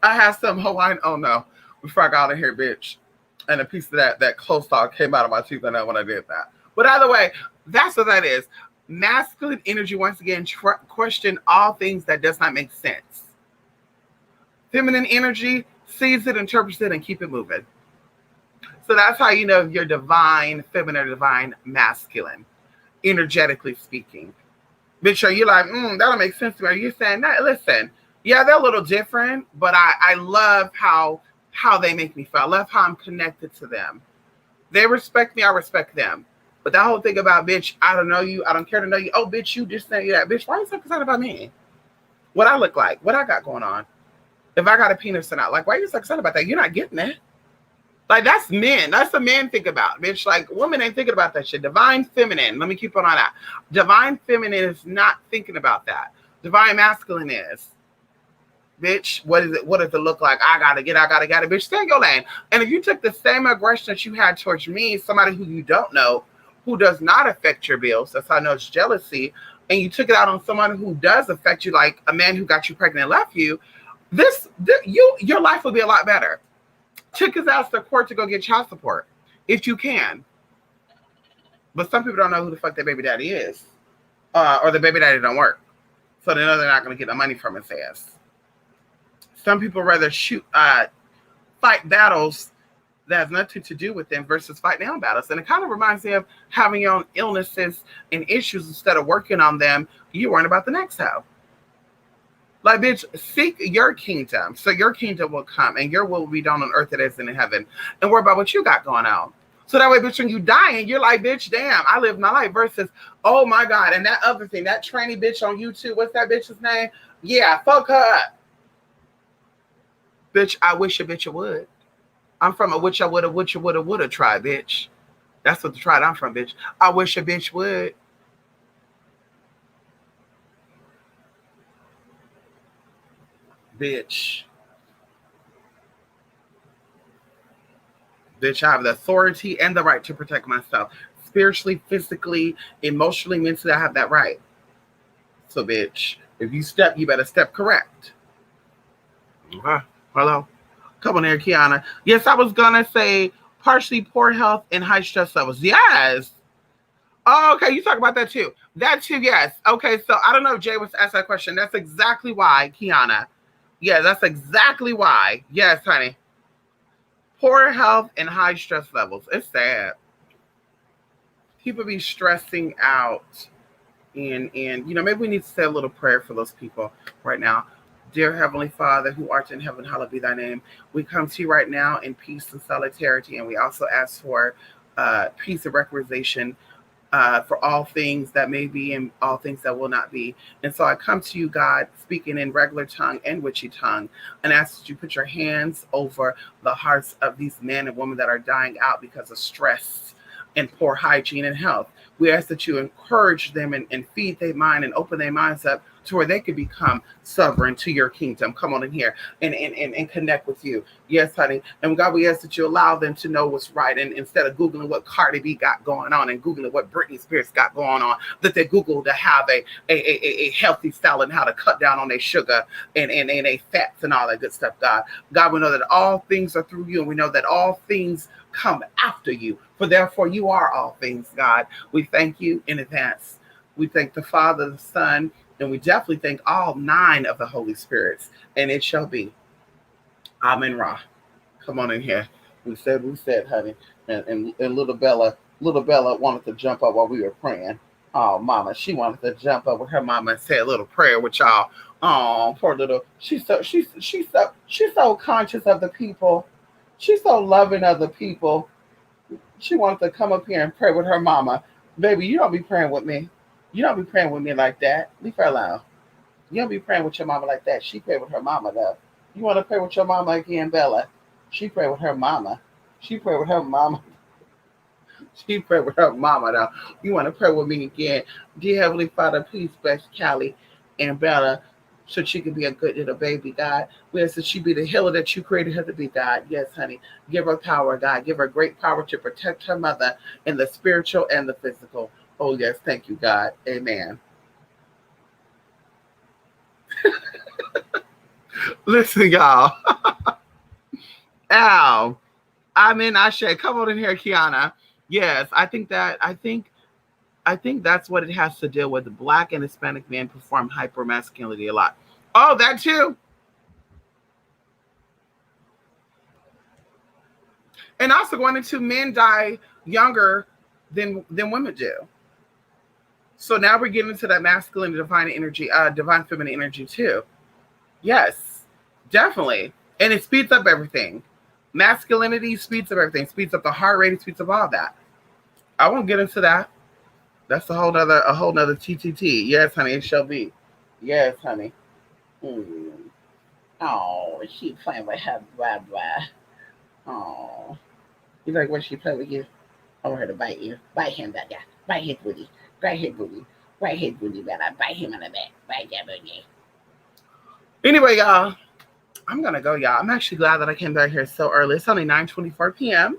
I had some Hawaiian, oh no, before I got in here, bitch. And a piece of that close talk came out of my teeth when I did that. But either way, that's what that is. Masculine energy, once again, question all things that does not make sense. Feminine energy sees it, interprets it, and keep it moving. So that's how you know you're divine feminine or divine masculine, energetically speaking. Bitch, are you like, that don't make sense to me? Are you saying that? Listen, yeah, they're a little different, but I love how they make me feel. I love how I'm connected to them. They respect me, I respect them. But that whole thing about, bitch, I don't know you, I don't care to know you. Oh, bitch, you just say that. Bitch, why are you so concerned about me? What I look like, what I got going on. If I got a penis or not. Like, why are you so concerned about that? You're not getting it. Like, that's men. That's the men think about, bitch. Like, women ain't thinking about that shit. Divine feminine. Let me keep on that. Divine feminine is not thinking about that. Divine masculine is. Bitch, what is it? What does it look like? I gotta get it. Bitch, stay in your lane. And if you took the same aggression that you had towards me, somebody who you don't know, who does not affect your bills, that's how I know it's jealousy, and you took it out on someone who does affect you, like a man who got you pregnant and left you, your life would be a lot better. took his ass to court to go get child support, if you can. But some people don't know who the fuck their baby daddy is, or the baby daddy don't work, so they know they're not going to get the money from his ass. Some people rather fight battles that has nothing to do with them versus fighting their own battles. And it kind of reminds me of having your own illnesses and issues instead of working on them. You worrying about the next hoe. Like, bitch, seek your kingdom, so your kingdom will come and your will be done on earth as it is in heaven. And worry about what you got going on. So that way, bitch, when you dying, you're like, bitch, damn, I lived my life versus, oh my God. And that other thing, that tranny bitch on YouTube, what's that bitch's name? Yeah, fuck her up. Bitch, I wish a bitch would. I'm from a which I woulda tribe, bitch. That's what the tribe I'm from, bitch. I wish a bitch would. Bitch. Bitch, I have the authority and the right to protect myself. Spiritually, physically, emotionally, mentally, I have that right. So, bitch, if you step, you better step correct. Okay. Hello? Come on here, Kiana. Yes, I was going to say partially poor health and high stress levels. Yes. Oh, okay. You talk about that too. That too, yes. Okay, so I don't know if Jay was asked that question. That's exactly why, Kiana. Yeah, that's exactly why. Yes, honey. Poor health and high stress levels. It's sad. People be stressing out. And maybe we need to say a little prayer for those people right now. Dear Heavenly Father, who art in heaven, hallowed be thy name. We come to you right now in peace and solidarity, and we also ask for peace and recognition for all things that may be and all things that will not be. And so I come to you, God, speaking in regular tongue and witchy tongue, and ask that you put your hands over the hearts of these men and women that are dying out because of stress and poor hygiene and health. We ask that you encourage them and feed their mind and open their minds up to where they can become sovereign to your kingdom. Come on in here and connect with you. Yes, honey. And God, we ask that you allow them to know what's right. And instead of Googling what Cardi B got going on and Googling what Britney Spears got going on, that they Google to have a healthy style and how to cut down on their sugar and their fats and all that good stuff, God. God, we know that all things are through you, and we know that all things come after you. For therefore, you are all things, God. We thank you in advance. We thank the Father, the Son, and we definitely thank all 9 of the Holy Spirits. And it shall be. Amen Ra. Come on in here. We said, honey. And little Bella wanted to jump up while we were praying. Oh, mama, she wanted to jump up with her mama and say a little prayer with y'all. Oh, poor little. She's so conscious of the people. She's so loving of the people. She wanted to come up here and pray with her mama. Baby, you don't be praying with me. You don't be praying with me like that. Leave her alone. You don't be praying with your mama like that. She pray with her mama, though. You want to pray with your mama again, Bella? She pray with her mama. She pray with her mama. She pray with her mama, though. You want to pray with me again? Dear Heavenly Father, please bless Callie and Bella so she can be a good little baby, God. We ask that she be the healer that you created her to be, God. Yes, honey. Give her power, God. Give her great power to protect her mother in the spiritual and the physical. Oh, yes. Thank you, God. Amen. Listen, y'all. Ow. I'm in Ashe. Come on in here, Kiana. Yes, I think that's what it has to deal with. Black and Hispanic men perform hypermasculinity a lot. Oh, that too. And also going into men die younger than women do. So now we're getting into that masculine divine energy, divine feminine energy too. Yes, definitely. And it speeds up everything. Masculinity speeds up everything. Speeds up the heart rate. It speeds up all that. I won't get into that. That's a whole nother TTT. Yes, honey, it shall be. Yes, honey. Oh, she playing with her blah blah. Oh, you like when she play with you? I want her to bite you. Bite him, that guy. Bite his booty. Bite his booty. Bite his booty, better. Bite him on the back. Bite that booty. Anyway, y'all, I'm gonna go, y'all. I'm actually glad that I came back here so early. It's only 9:24 p.m.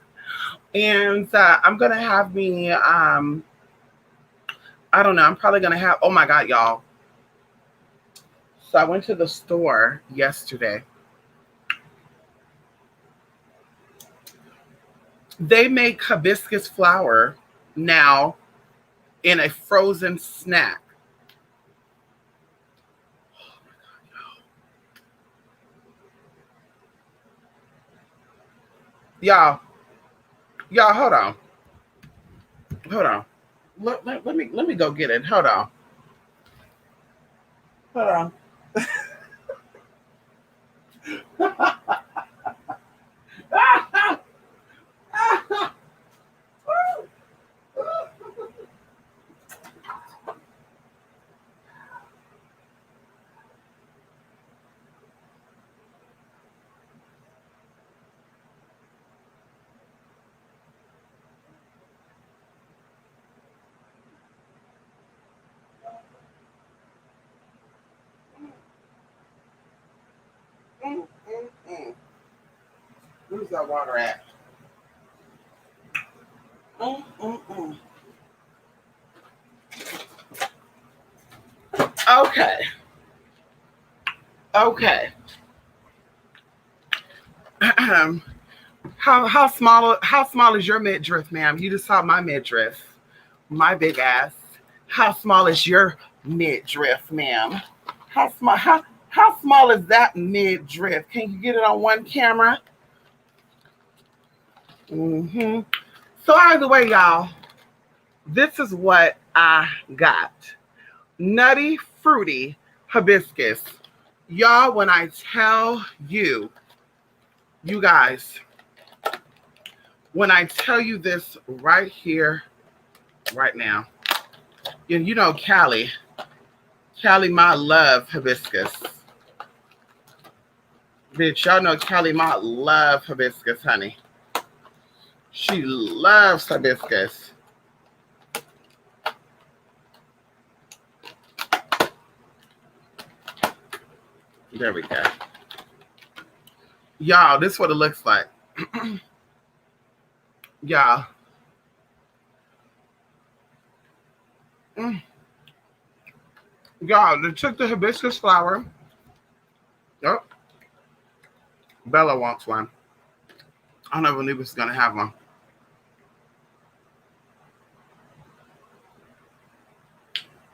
And I'm gonna have me. I don't know. I'm probably going to have, oh my God, y'all. So I went to the store yesterday. They make hibiscus flower now in a frozen snack. Y'all, y'all, hold on. Hold on. Let me go get it. Hold on. Hold on. Where's that water at? Mm, mm, mm. Okay. Okay. how small is your midriff, ma'am? You just saw my midriff, my big ass. How small is your midriff, ma'am? How small is that midriff? Can you get it on one camera? Mm-hmm. So either way, y'all, this is what I got. Nutty fruity hibiscus. Y'all, when I tell you, you guys, when I tell you this right here, right now, you know Callie Ma love hibiscus. Bitch, y'all know Callie Ma love hibiscus, honey. She loves hibiscus. There we go. Y'all, this is what it looks like. Y'all. Y'all, they took the hibiscus flower. Yep. Bella wants one. I don't know if Anubis is going to have one.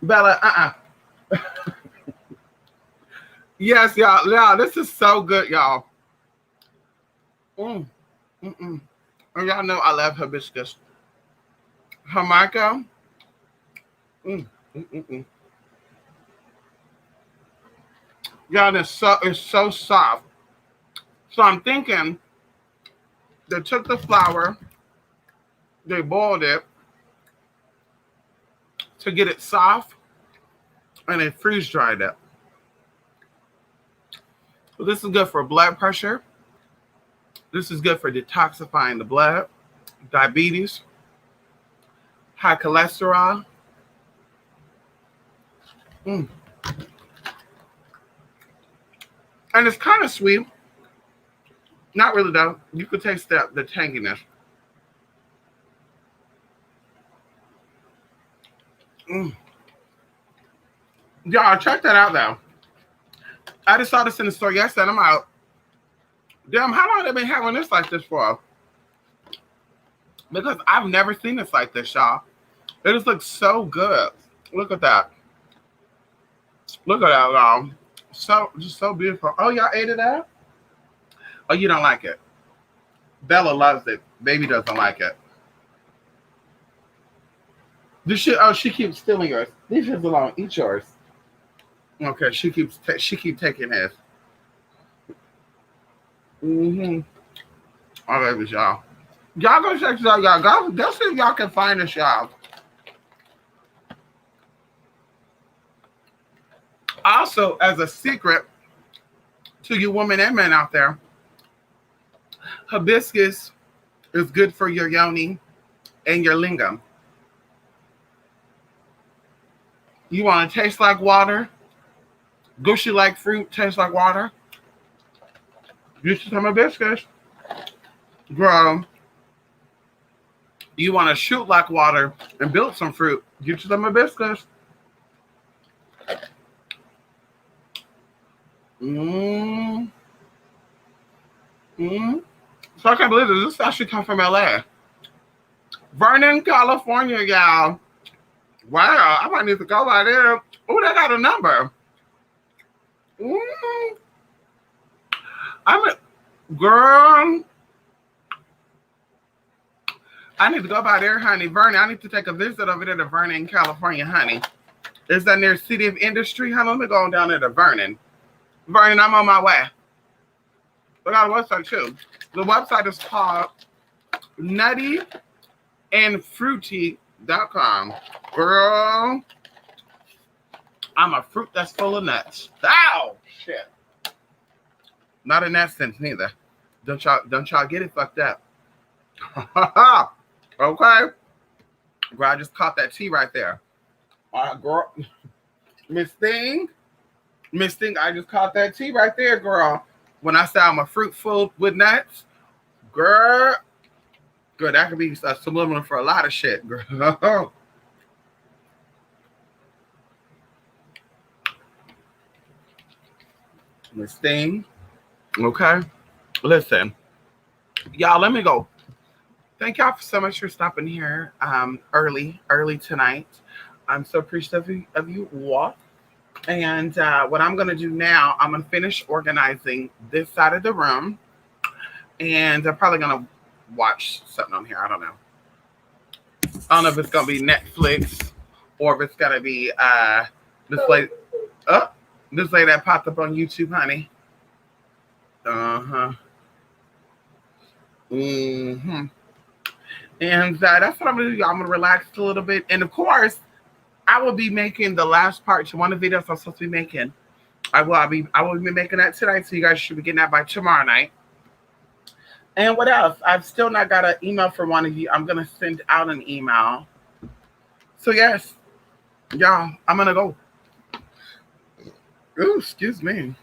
Bella, Yes, y'all. Y'all, this is so good, y'all. And y'all know I love hibiscus. Jamaica. Y'all, it's so soft. So I'm thinking they took the flour, they boiled it to get it soft, and they freeze dried it. So this is good for blood pressure. This is good for detoxifying the blood, diabetes, high cholesterol. And it's kind of sweet. Not really though. You could taste the tanginess. Y'all, check that out though. I just saw this in the store yesterday. I'm out. Damn, how long have they been having this like this for? Because I've never seen this like this, y'all. It just looks so good. Look at that. Look at that, y'all. Just so beautiful. Oh, y'all ate it out? Oh, you don't like it? Bella loves it. Baby doesn't like it. She keeps stealing yours. Leave his alone. Eat yours. Okay, she keeps taking his. All right, y'all. Y'all go check this out, y'all. Go see if y'all can find this, y'all. Also, as a secret to you women and men out there, hibiscus is good for your yoni and your lingam. You want to taste like water? Gushy like fruit, taste like water? Use some hibiscus. Girl, you want to shoot like water and build some fruit? Get you some hibiscus. So I can't believe this. This actually come from LA. Vernon, California, y'all. Wow, I might need to go by there. Oh, they got a number. I'm a girl. I need to go by there, honey. Vernon, I need to take a visit over there to Vernon, California, honey. Is that near City of Industry, honey? Let me go on down there to Vernon. Vernon, I'm on my way. I got a website too. The website is called nuttyandfruity.com. Girl, I'm a fruit that's full of nuts. Ow, shit. Not in that sense neither. Don't y'all get it fucked up. Okay. Girl, I just caught that tea right there. Girl. Miss Thing, I just caught that tea right there, girl. When I say I'm a fruit full with nuts, girl, that could be a subliminal for a lot of shit, girl. Miss Thing, okay. Listen, y'all, let me go. Thank y'all so much for stopping here early tonight. I'm so appreciative of you all. And what I'm going to do now, I'm going to finish organizing this side of the room. And I'm probably going to watch something on here. I don't know if it's going to be Netflix or if it's going to be this lady that popped up on YouTube, honey. Uh-huh. Mm-hmm. And that's what I'm going to do. I'm going to relax a little bit. And, of course, I will be making the last part to one of the videos I'm supposed to be making. I will be making that tonight, so you guys should be getting that by tomorrow night. And what else? I've still not got an email from one of you. I'm going to send out an email. So, yes, y'all, I'm going to go. Ooh, excuse me.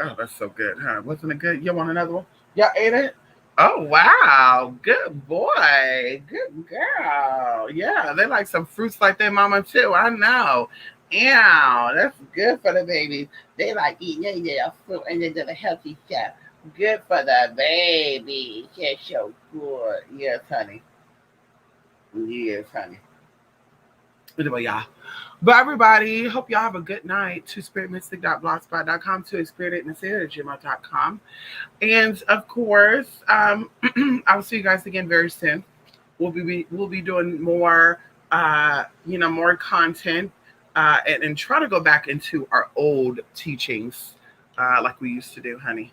Oh, that's so good, huh? Wasn't it good? You want another one? Y'all ate it? Oh, wow. Good boy. Good girl. Yeah, they like some fruits like their mama, too. I know. Yeah, that's good for the babies. They like eating their fruit and they're doing healthy stuff. Good for the baby. That's so good. Yes, honey. Yes, honey. Anyway, y'all. But everybody, hope y'all have a good night. twospiritmystic.blogspot.com, twospiritedness@gmail.com. And of course, I'll see you guys again very soon. We'll be doing more more content and try to go back into our old teachings like we used to do, honey.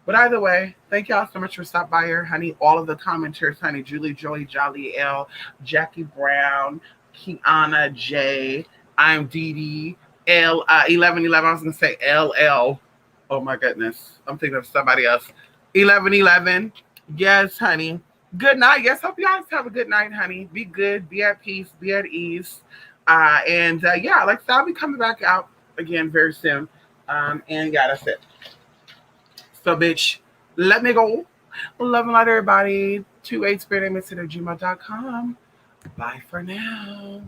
But either way, thank y'all so much for stopping by here, honey. All of the commenters, honey. Julie, Joey, Jolly L, Jackie Brown, Kiana J, I'm Dee Dee, L 1111. I was gonna say LL. Oh my goodness, I'm thinking of somebody else. 1111. Yes, honey. Good night. Yes, hope you guys have a good night, honey. Be good, be at peace, be at ease. Yeah, like I said, I'll be coming back out again very soon. And yeah, that's it. So, bitch, let me go. Love and light, everybody. 28spiritmix@gmail.com. Bye for now.